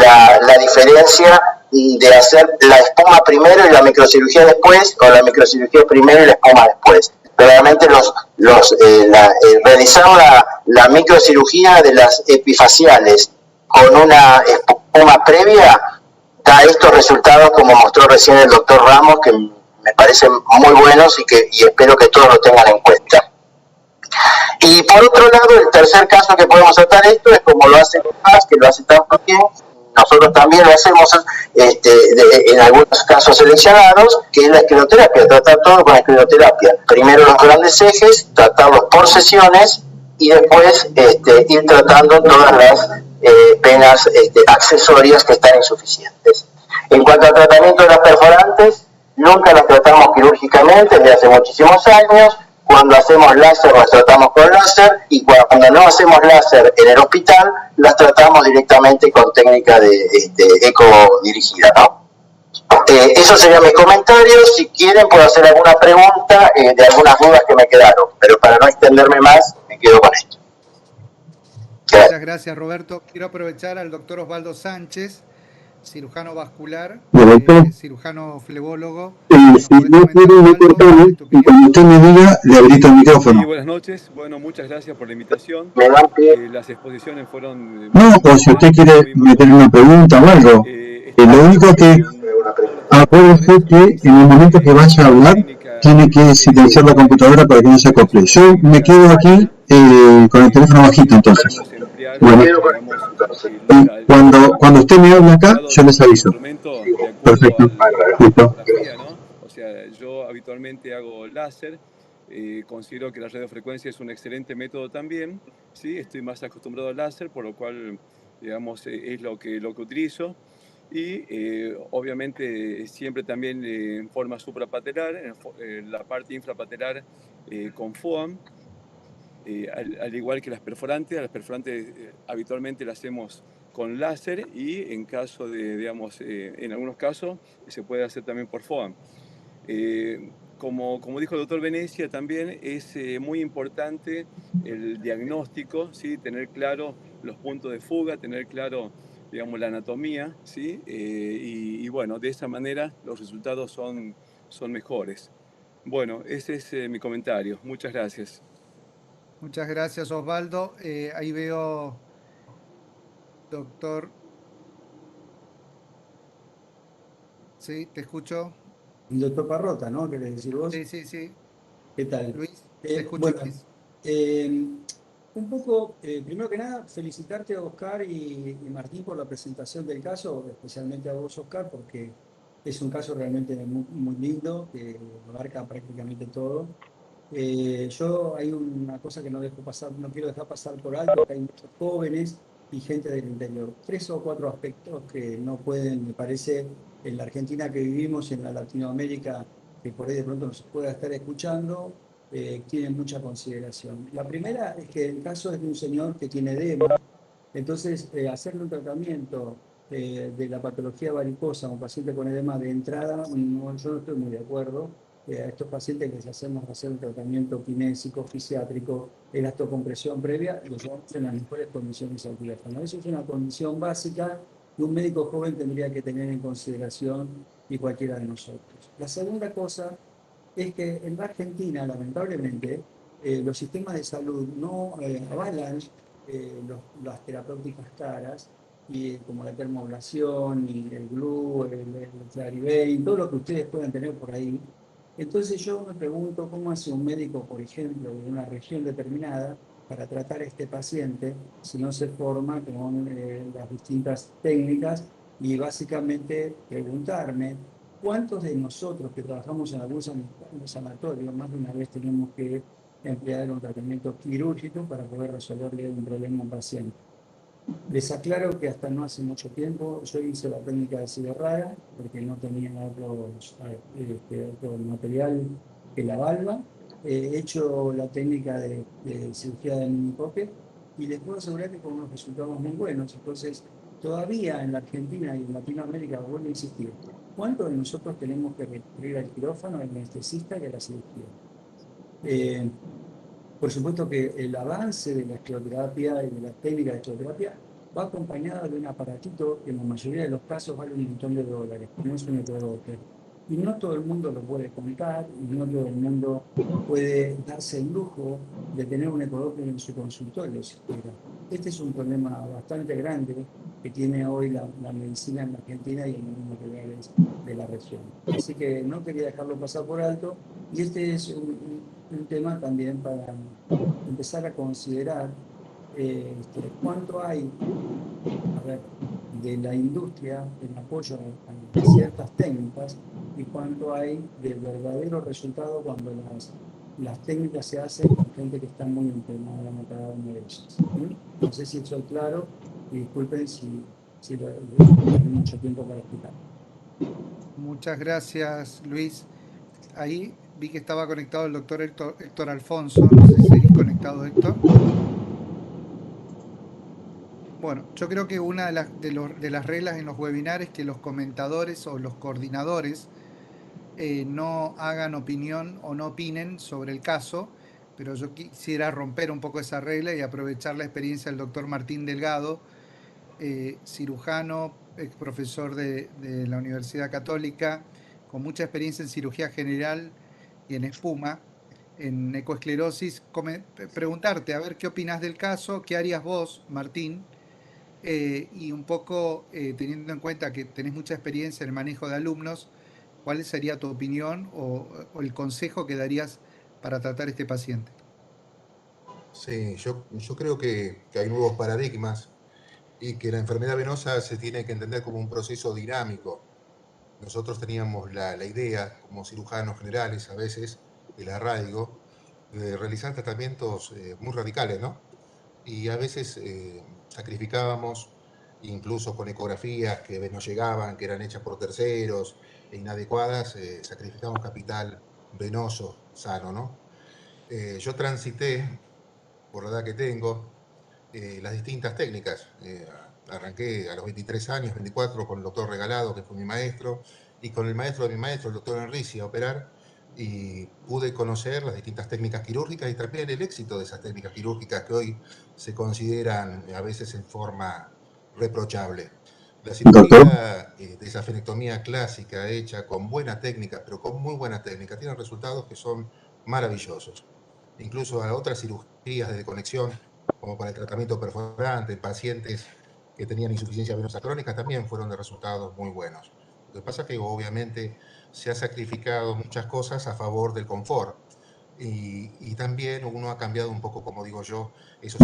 la diferencia de hacer la espuma primero y la microcirugía después, o la microcirugía primero y la espuma después. Realmente realizar la microcirugía de las epifaciales con una espuma previa da estos resultados, como mostró recién el doctor Ramos, que me parecen muy buenos y espero que todos lo tengan en cuenta. Y por otro lado, el tercer caso que podemos tratar esto es como lo hace más, que lo hace tan bien, nosotros también lo hacemos en algunos casos seleccionados, que es la escleroterapia, tratar todo con escleroterapia. Primero los grandes ejes, tratarlos por sesiones y después ir tratando todas las venas accesorias que están insuficientes. En cuanto al tratamiento de las perforantes, nunca las tratamos quirúrgicamente desde hace muchísimos años. Cuando hacemos láser, las tratamos con láser, y cuando no hacemos láser en el hospital, las tratamos directamente con técnica de eco dirigida, ¿no? Esos serían mis comentarios. Si quieren, puedo hacer alguna pregunta de algunas dudas que me quedaron, pero para no extenderme más, me quedo con esto.
Muchas gracias, Roberto. Quiero aprovechar al doctor Osvaldo Sánchez, cirujano vascular, cirujano flebólogo.
Si no quiero, no cortarlo, y cuando usted me diga, le habilito el micrófono.
Sí, buenas noches. Bueno, muchas gracias por la invitación. Las exposiciones fueron...
No, o si usted quiere meter una pregunta o algo. Lo único que acuérdese que en el momento que vaya a hablar, tiene que silenciar la computadora para que no se acople. Yo me quedo aquí con el teléfono bajito, entonces. Bueno, cuando usted me hable acá, yo les aviso. Perfecto. Listo.
O sea, yo habitualmente hago láser. Considero que la radiofrecuencia es un excelente método también, ¿sí? Estoy más acostumbrado al láser, por lo cual, digamos, es lo que utilizo. Y obviamente siempre también en forma suprapatelar, en la parte infrapatelar con FOAM, al igual que las perforantes habitualmente las hacemos con láser y en caso de, digamos, en algunos casos se puede hacer también por FOAM. Como dijo el doctor Venecia, también es muy importante el diagnóstico, ¿sí? Tener claro los puntos de fuga, tener claro, digamos, la anatomía, ¿sí? Y bueno, de esa manera los resultados son mejores. Bueno, ese es mi comentario. Muchas gracias.
Muchas gracias, Osvaldo. Ahí veo, doctor. Sí, te escucho.
El doctor Parrota, ¿no? ¿Querés decir vos?
Sí, sí, sí.
¿Qué tal?
Luis, te escucho,
Bueno,
Luis.
un poco, primero que nada, felicitarte a Oscar y Martín por la presentación del caso, especialmente a vos, Oscar, porque es un caso realmente muy, muy lindo, que abarca prácticamente todo. Hay una cosa que no quiero dejar pasar por alto, que hay muchos jóvenes y gente del interior. 3 o 4 aspectos que no pueden, me parece, en la Argentina que vivimos, en la Latinoamérica, que por ahí de pronto nos pueda estar escuchando, tienen mucha consideración. La primera es que el caso es de un señor que tiene edema, entonces hacerle un tratamiento de la patología varicosa a un paciente con edema de entrada, yo no estoy muy de acuerdo. A estos pacientes que les hacemos hacer un tratamiento kinésico, fisiátrico, elastocompresión previa, los llevamos en las mejores condiciones al quirófano. Eso es una condición básica que un médico joven tendría que tener en consideración y cualquiera de nosotros. La segunda cosa es que en la Argentina, lamentablemente, los sistemas de salud no avalan las terapéuticas caras, como la termoablación, y el glue, el Clarivate, todo lo que ustedes puedan tener por ahí. Entonces yo me pregunto cómo hace un médico, por ejemplo, de una región determinada, para tratar a este paciente, si no se forma con las distintas técnicas, y básicamente preguntarme cuántos de nosotros que trabajamos en algún sanatorio más de una vez tenemos que emplear un tratamiento quirúrgico para poder resolverle un problema a un paciente. Les aclaro que hasta no hace mucho tiempo yo hice la técnica de cigarrara porque no tenía otro material que la valva. He hecho la técnica de cirugía de meningocoque y les puedo asegurar que con unos resultados muy buenos. Entonces, todavía en la Argentina y en Latinoamérica, vuelvo a insistir, ¿cuántos de nosotros tenemos que recurrir al quirófano, al anestesista y a la cirugía? Por supuesto que el avance de la escleroterapia y de la técnica de escleroterapia va acompañada de un aparatito que en la mayoría de los casos vale $1 millón, no es un ecodote. Y no todo el mundo lo puede contar, y no todo el mundo puede darse el lujo de tener un ecodote en su consultorio siquiera. Este es un problema bastante grande que tiene hoy la medicina en la Argentina y en algunos lugares de la región. Así que no quería dejarlo pasar por alto, y este es un tema también para empezar a considerar cuánto hay de la industria en apoyo a ciertas técnicas y cuánto hay de verdadero resultado cuando las técnicas se hacen con gente que está muy entrenada en cada una de ellas. No sé si soy claro, y disculpen si tengo mucho tiempo para explicar.
Muchas gracias, Luis. Ahí vi que estaba conectado el doctor Héctor Alfonso. No sé si seguís conectado, Héctor. Bueno, yo creo que una de las reglas en los webinars es que los comentadores o los coordinadores no hagan opinión o no opinen sobre el caso, pero yo quisiera romper un poco esa regla y aprovechar la experiencia del doctor Martín Delgado, cirujano, ex profesor de la Universidad Católica, con mucha experiencia en cirugía general y en espuma, en ecoesclerosis. Preguntarte, a ver qué opinas del caso, qué harías vos, Martín, y un poco teniendo en cuenta que tenés mucha experiencia en el manejo de alumnos, ¿Cuál sería tu opinión o el consejo que darías para tratar a este paciente?
Sí, yo creo que hay nuevos paradigmas y que la enfermedad venosa se tiene que entender como un proceso dinámico. Nosotros teníamos la idea, como cirujanos generales a veces, el arraigo, de realizar tratamientos muy radicales, ¿no? Y a veces sacrificábamos, incluso con ecografías que nos llegaban, que eran hechas por terceros e inadecuadas, sacrificábamos capital venoso, sano, ¿no? Yo transité, por la edad que tengo, las distintas técnicas. Arranqué a los 23 años, 24, con el doctor Regalado, que fue mi maestro, y con el maestro de mi maestro, el doctor Enrici, a operar, y pude conocer las distintas técnicas quirúrgicas y también el éxito de esas técnicas quirúrgicas que hoy se consideran a veces en forma reprochable. La cirugía de esa fenectomía clásica hecha con buena técnica, pero con muy buena técnica, tiene resultados que son maravillosos. Incluso a otras cirugías de conexión, como para el tratamiento perforante, pacientes que tenían insuficiencia venosa crónica, también fueron de resultados muy buenos. Lo que pasa es que obviamente se ha sacrificado muchas cosas a favor del confort. Y también uno ha cambiado un poco, como digo yo, esos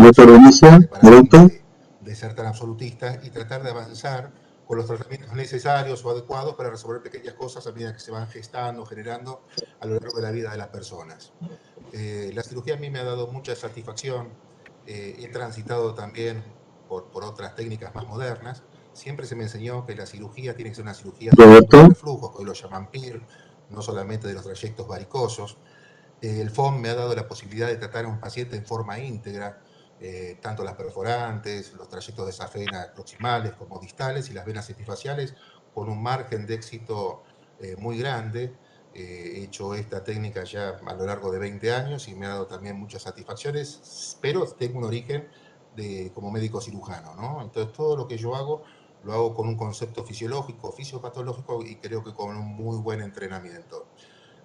de ser tan absolutista y tratar de avanzar con los tratamientos necesarios o adecuados para resolver pequeñas cosas a medida que se van gestando, generando a lo largo de la vida de las personas. La cirugía a mí me ha dado mucha satisfacción. He transitado también por otras técnicas más modernas. Siempre se me enseñó que la cirugía tiene que ser una cirugía de reflujos, que hoy lo llaman PIR, no solamente de los trayectos varicosos. El FOM me ha dado la posibilidad de tratar a un paciente en forma íntegra, tanto las perforantes, los trayectos de safena proximales como distales y las venas epifaciales, con un margen de éxito muy grande. He hecho esta técnica ya a lo largo de 20 años y me ha dado también muchas satisfacciones, pero tengo un origen como médico cirujano, ¿no? Entonces todo lo que yo hago, lo hago con un concepto fisiológico, fisiopatológico y creo que con un muy buen entrenamiento.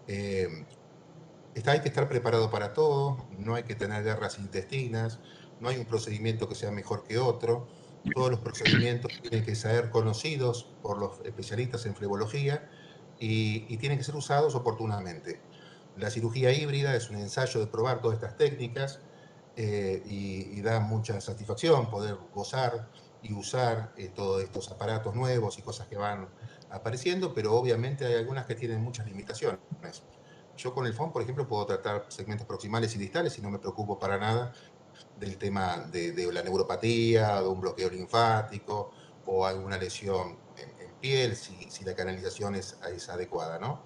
Hay que estar preparado para todo, no hay que tener guerras intestinas, no hay un procedimiento que sea mejor que otro, todos los procedimientos tienen que ser conocidos por los especialistas en flebología y tienen que ser usados oportunamente. La cirugía híbrida es un ensayo de probar todas estas técnicas y da mucha satisfacción poder gozar y usar todos estos aparatos nuevos y cosas que van apareciendo, pero obviamente hay algunas que tienen muchas limitaciones. Yo con el FOM, por ejemplo, puedo tratar segmentos proximales y distales y no me preocupo para nada del tema de la neuropatía, de un bloqueo linfático o alguna lesión en piel, si la canalización es adecuada, ¿no?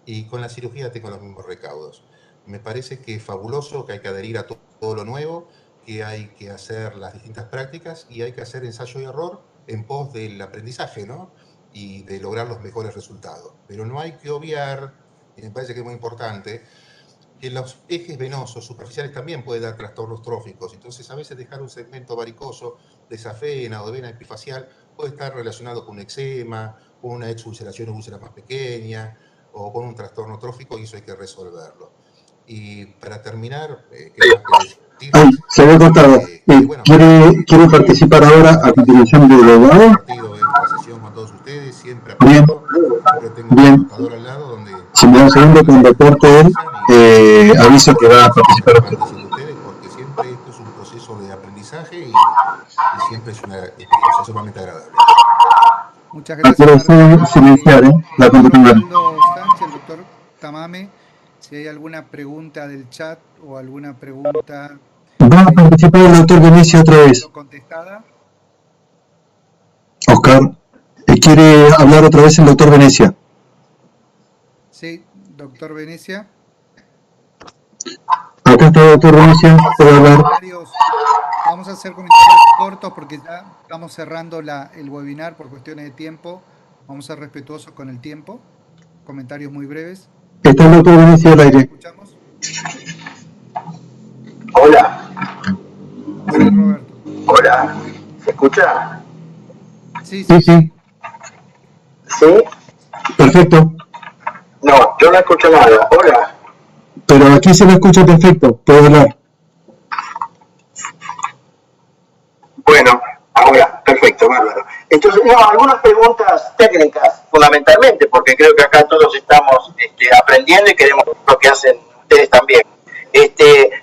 Y con la cirugía tengo los mismos recaudos. Me parece que es fabuloso, que hay que adherir a todo lo nuevo, que hay que hacer las distintas prácticas y hay que hacer ensayo y error en pos del aprendizaje, ¿no? Y de lograr los mejores resultados. Pero no hay que obviar, y me parece que es muy importante, que los ejes venosos superficiales también pueden dar trastornos tróficos. Entonces, a veces dejar un segmento varicoso de safena o de vena epifacial puede estar relacionado con un eczema, con una exulceración o úlcera más pequeña, o con un trastorno trófico, y eso hay que resolverlo. Y para terminar,
se había cortado. ¿Quiere participar ahora a continuación de lo de ahora? Bien. Bien. Si me da un segundo con el doctor Pedel, aviso que va a participar.
Porque siempre esto es un proceso de aprendizaje y siempre es sumamente agradable.
Muchas gracias.
Silenciar, la continuidad.
Sánchez, el doctor Tamame, si hay alguna pregunta del chat o alguna pregunta.
Va a participar el doctor Venecia otra vez.
Contestada.
Oscar, ¿quiere hablar otra vez el doctor Venecia?
Sí, doctor Venecia.
Acá está el doctor Venecia, puede hablar.
Vamos a hacer comentarios cortos porque ya estamos cerrando el webinar por cuestiones de tiempo. Vamos a ser respetuosos con el tiempo. Comentarios muy breves.
Está el doctor Venecia al aire.
¿Escuchamos?
Hola.
Sí, Roberto.
Hola. ¿Se escucha?
Sí.
¿Sí? Perfecto.
No, yo no escucho nada. Hola.
Pero aquí se lo escucha perfecto. Puede hablar.
Bueno, ahora, perfecto, bárbaro. Entonces, no, algunas preguntas técnicas, fundamentalmente, porque creo que acá todos estamos aprendiendo y queremos lo que hacen ustedes también.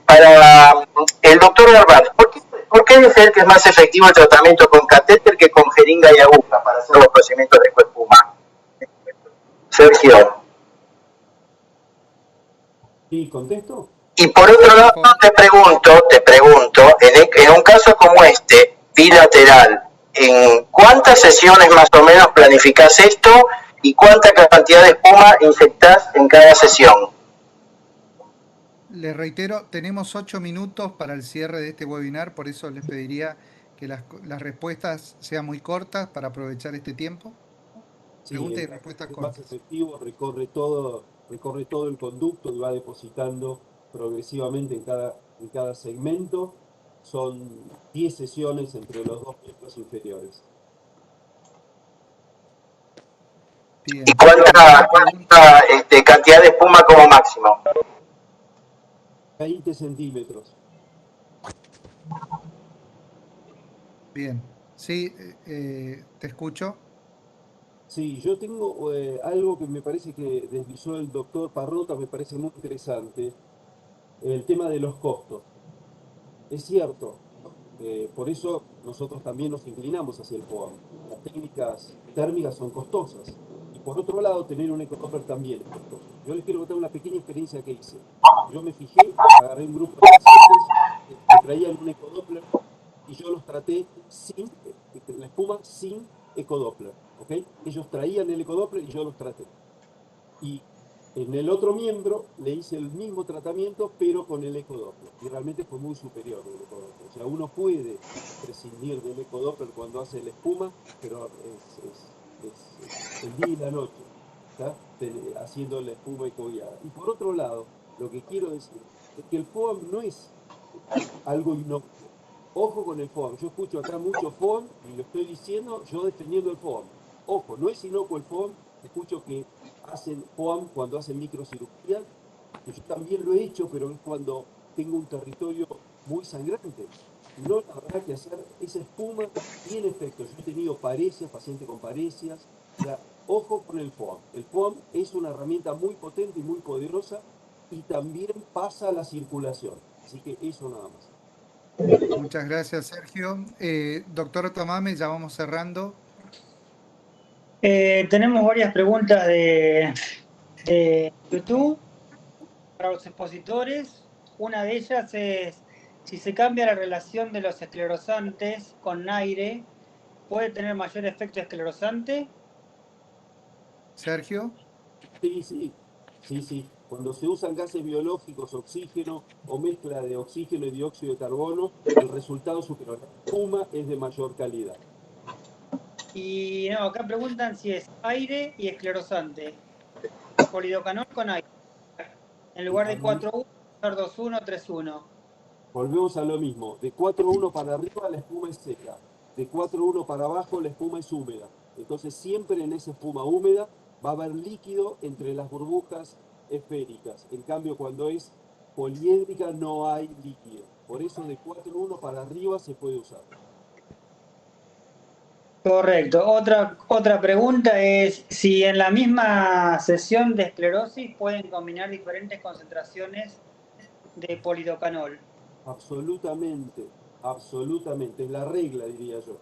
Para el doctor Narváez, ¿por qué dice él que es más efectivo el tratamiento con catéter que con jeringa y aguja para hacer los procedimientos de ecoespuma? Sergio.
¿Y contesto?
Y por otro lado, te pregunto, en un caso como este, bilateral, ¿en cuántas sesiones más o menos planificás esto y cuánta cantidad de espuma inyectás en cada sesión?
Les reitero, tenemos 8 minutos para el cierre de este webinar, por eso les pediría que las respuestas sean muy cortas para aprovechar este tiempo.
Sí,
Preguntas y respuestas cortas.
más efectivo, recorre todo el conducto y va depositando progresivamente en cada segmento. Son 10 sesiones entre los dos miembros inferiores.
Bien.
¿Y cuánta cantidad de espuma como máximo?
20 centímetros.
Bien. Sí, te escucho.
Sí, yo tengo algo que me parece que deslizó el doctor Parrota, me parece muy interesante, el tema de los costos. Es cierto, por eso nosotros también nos inclinamos hacia el FOAM. Las técnicas térmicas son costosas. Y por otro lado, tener un ecodoppler también es costoso. Yo les quiero contar una pequeña experiencia que hice. Yo me fijé, agarré un grupo de pacientes que traían un ecodoppler y yo los traté sin la espuma, sin ecodoppler. ¿Okay? Ellos traían el ecodoppler y yo los traté. Y en el otro miembro le hice el mismo tratamiento, pero con el ecodoppler. Y realmente fue muy superior el ecodoppler. O sea, uno puede prescindir del ecodoppler cuando hace la espuma, pero es el día y la noche, ¿tá? Haciendo la espuma ecoguiada. Y por otro lado, lo que quiero decir es que el FOAM no es algo inocuo. Ojo con el FOAM. Yo escucho acá mucho FOAM y lo estoy diciendo yo defendiendo el FOAM. Ojo, no es inocuo el FOAM. Escucho que hacen FOAM cuando hacen microcirugía, que yo también lo he hecho, pero es cuando tengo un territorio muy sangrante. No habrá que hacer esa espuma, tiene efectos. Yo he tenido parecias, pacientes con parecias. O sea, ojo con el FOAM. El FOAM es una herramienta muy potente y muy poderosa y también pasa a la circulación. Así que eso nada más.
Muchas gracias, Sergio. Doctor Tomame, ya vamos cerrando.
Tenemos varias preguntas de YouTube para los expositores. Una de ellas es, si se cambia la relación de los esclerosantes con aire, ¿puede tener mayor efecto esclerosante?
Sergio.
Sí. Cuando se usan gases biológicos, oxígeno o mezcla de oxígeno y dióxido de carbono, el resultado superior. La espuma es de mayor calidad.
Y no, acá preguntan si es aire y esclerosante. Polidocanol con aire. En lugar de 4-1, 2-1, 3-1.
Volvemos a lo mismo. De 4-1 para arriba la espuma es seca. De 4-1 para abajo la espuma es húmeda. Entonces siempre en esa espuma húmeda va a haber líquido entre las burbujas esféricas. En cambio, cuando es poliédrica no hay líquido. Por eso de 4-1 para arriba se puede usar.
Correcto. Otra pregunta es si en la misma sesión de esclerosis pueden combinar diferentes concentraciones de polidocanol.
Absolutamente. Es la regla, diría yo.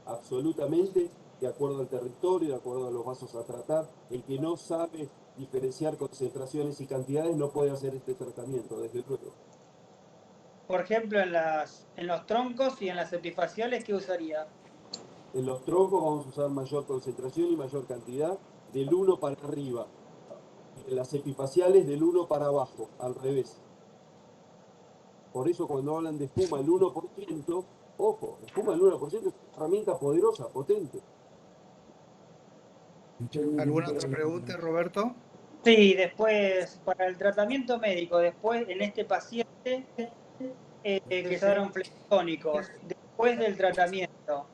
Absolutamente, de acuerdo al territorio, de acuerdo a los vasos a tratar. El que no sabe diferenciar concentraciones y cantidades no puede hacer este tratamiento, desde luego.
Por ejemplo, en los troncos y en las epifaciales, ¿qué usaría?
En los troncos vamos a usar mayor concentración y mayor cantidad del 1 para arriba. En las epifaciales del 1 para abajo, al revés. Por eso cuando hablan de espuma el 1%, ojo, espuma el 1% es una herramienta poderosa, potente.
¿Alguna otra pregunta, Roberto?
Sí, después, para el tratamiento médico, después en este paciente que usaron flebotónicos, después del tratamiento,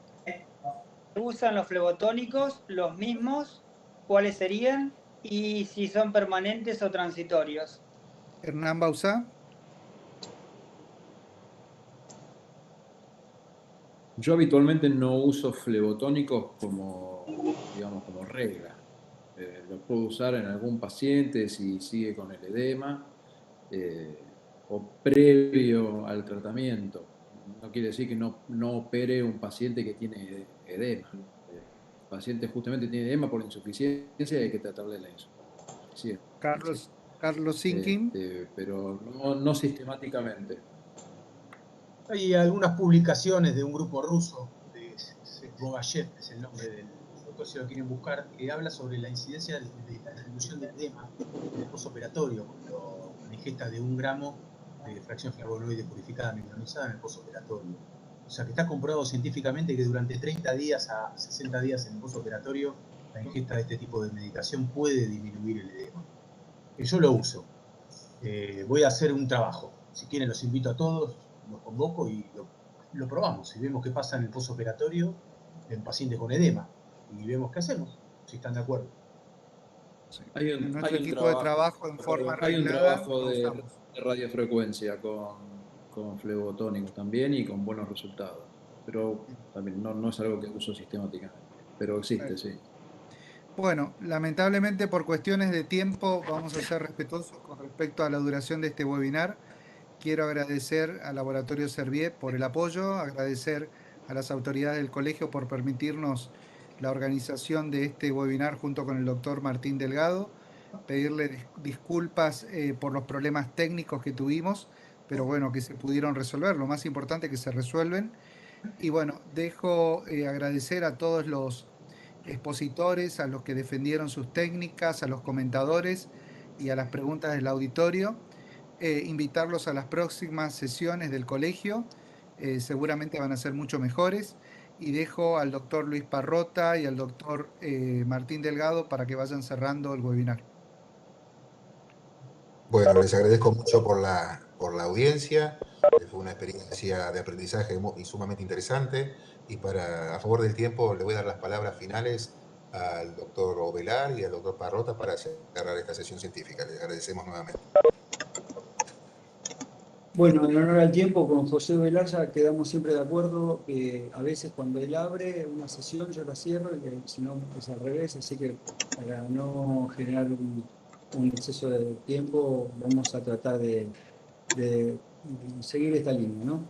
¿usan los flebotónicos los mismos? ¿Cuáles serían? Y si son permanentes o transitorios.
Hernán Bauzá.
Yo habitualmente no uso flebotónicos como, digamos, como regla. Los puedo usar en algún paciente si sigue con el edema o previo al tratamiento. No quiere decir que no opere un paciente que tiene edema. El paciente justamente tiene edema por insuficiencia y hay que tratarle la insuficiencia.
Carlos Sinkin.
Pero no sistemáticamente.
Hay algunas publicaciones de un grupo ruso, de Bogayev, es el nombre del doctor, si lo quieren buscar, que habla sobre la incidencia de la disminución del edema en el postoperatorio, con la ingesta de 1 gramo de fracción flavonoide purificada micronizada en el postoperatorio. O sea que está comprobado científicamente que durante 30 días a 60 días en el postoperatorio la ingesta de este tipo de medicación puede disminuir el edema. Yo lo uso. Voy a hacer un trabajo. Si quieren los invito a todos, los convoco y lo probamos. Y vemos qué pasa en el postoperatorio en pacientes con edema. Y vemos qué hacemos, si están de acuerdo.
Hay un trabajo de radiofrecuencia con flebotónicos también y con buenos resultados. Pero también no es algo que uso sistemáticamente. Pero existe, sí.
Bueno, lamentablemente por cuestiones de tiempo vamos a ser respetuosos con respecto a la duración de este webinar. Quiero agradecer al Laboratorio Servier por el apoyo, agradecer a las autoridades del colegio por permitirnos la organización de este webinar junto con el doctor Martín Delgado, pedirle disculpas por los problemas técnicos que tuvimos, pero bueno, que se pudieron resolver, lo más importante que se resuelven. Y bueno, dejo agradecer a todos los expositores, a los que defendieron sus técnicas, a los comentadores y a las preguntas del auditorio. Invitarlos a las próximas sesiones del colegio, seguramente van a ser mucho mejores, y dejo al doctor Luis Parrota y al doctor Martín Delgado para que vayan cerrando el webinar.
Bueno, les agradezco mucho por la audiencia, fue una experiencia de aprendizaje sumamente interesante, y a favor del tiempo le voy a dar las palabras finales al doctor Ovelar y al doctor Parrota para cerrar esta sesión científica. Les agradecemos nuevamente.
Bueno, en honor al tiempo, con José Velaya quedamos siempre de acuerdo que a veces cuando él abre una sesión yo la cierro, y si no es al revés, así que para no generar un exceso de tiempo vamos a tratar de seguir esta línea, ¿no?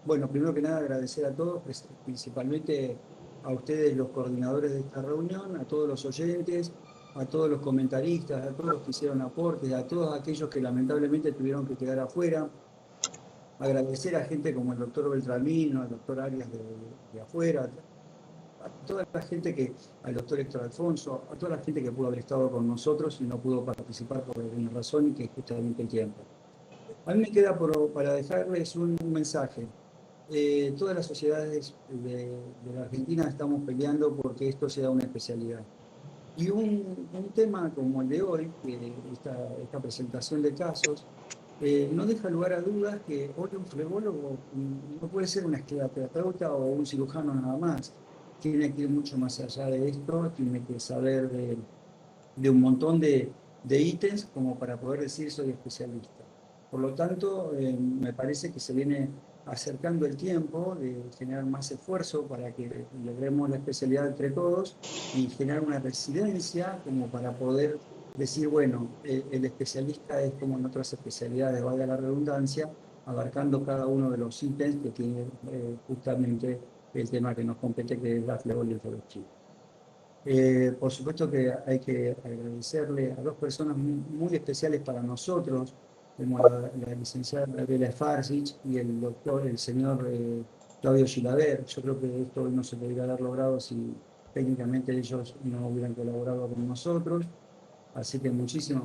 Bueno, primero que nada agradecer a todos, principalmente a ustedes los coordinadores de esta reunión, a todos los oyentes, a todos los comentaristas, a todos los que hicieron aportes, a todos aquellos que lamentablemente tuvieron que quedar afuera. Agradecer a gente como el doctor Beltramino, al doctor Arias de afuera, a toda la gente al doctor Héctor Alfonso, a toda la gente que pudo haber estado con nosotros y no pudo participar por alguna razón y que es justamente el tiempo. A mí me queda para dejarles un mensaje. Todas las sociedades de la Argentina estamos peleando porque esto sea una especialidad. Y un tema como el de hoy, esta presentación de casos, no deja lugar a dudas que hoy un flebólogo no puede ser un escleroterapeuta o un cirujano nada más. Tiene que ir mucho más allá de esto, tiene que saber de un montón de ítems como para poder decir soy especialista. Por lo tanto, me parece que se viene acercando el tiempo de generar más esfuerzo para que logremos la especialidad entre todos y generar una residencia como para poder decir, bueno, el especialista es como en otras especialidades, valga la redundancia, abarcando cada uno de los ítems que tiene justamente el tema que nos compete, que es la flebolinfología. Por supuesto que hay que agradecerle a dos personas muy especiales para nosotros, como la licenciada Gabriela Farsic y el señor Claudio Gilaber. Yo creo que esto no se podría haber logrado si técnicamente ellos no hubieran colaborado con nosotros. Así que muchísimas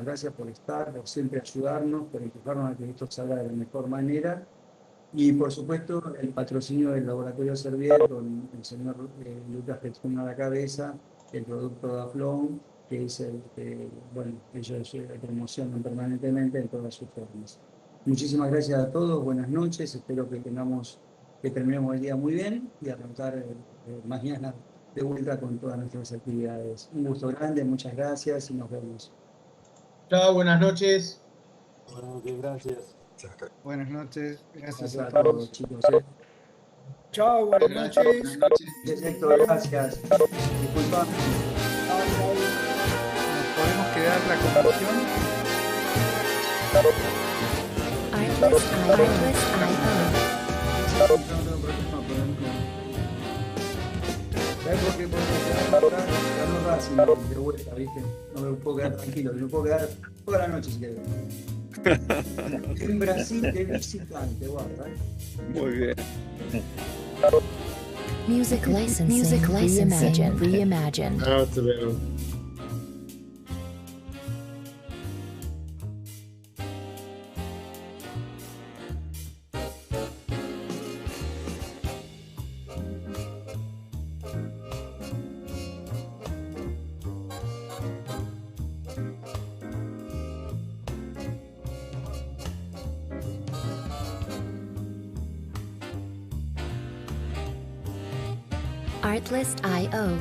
gracias por estar, por siempre ayudarnos, por empujarnos a que esto salga de la mejor manera. Y por supuesto el patrocinio del Laboratorio Servier con el señor Lucas Petrón a la cabeza, el producto de Aflon, que es el que, bueno, ellos promocionan permanentemente en todas sus formas. Muchísimas gracias a todos, buenas noches, espero que terminemos el día muy bien y arrancar mañana de vuelta con todas nuestras actividades. Un gusto grande, muchas gracias y nos vemos.
Chao, buenas noches.
Buenas noches, gracias.
Buenas noches, gracias
a todos, chicos.
Chao, buenas noches.
Buenas noches.
Perfecto, gracias. Disculpa.
Nos podemos quedar la conversación.
¿Sabes por qué? Porque ganó Racing de vuelta, ¿viste? No me puedo quedar tranquilo, me puedo quedar toda la noche si quieres. En Brasil de visitante, guarda.
Muy bien.
Music licensing reimagined.
Ah, te veo.
Artlist.io.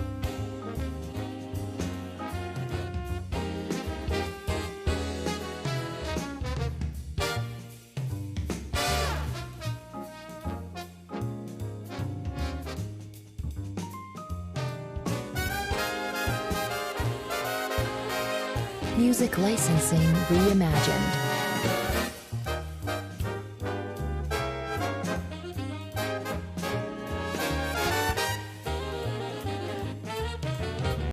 Music licensing reimagined.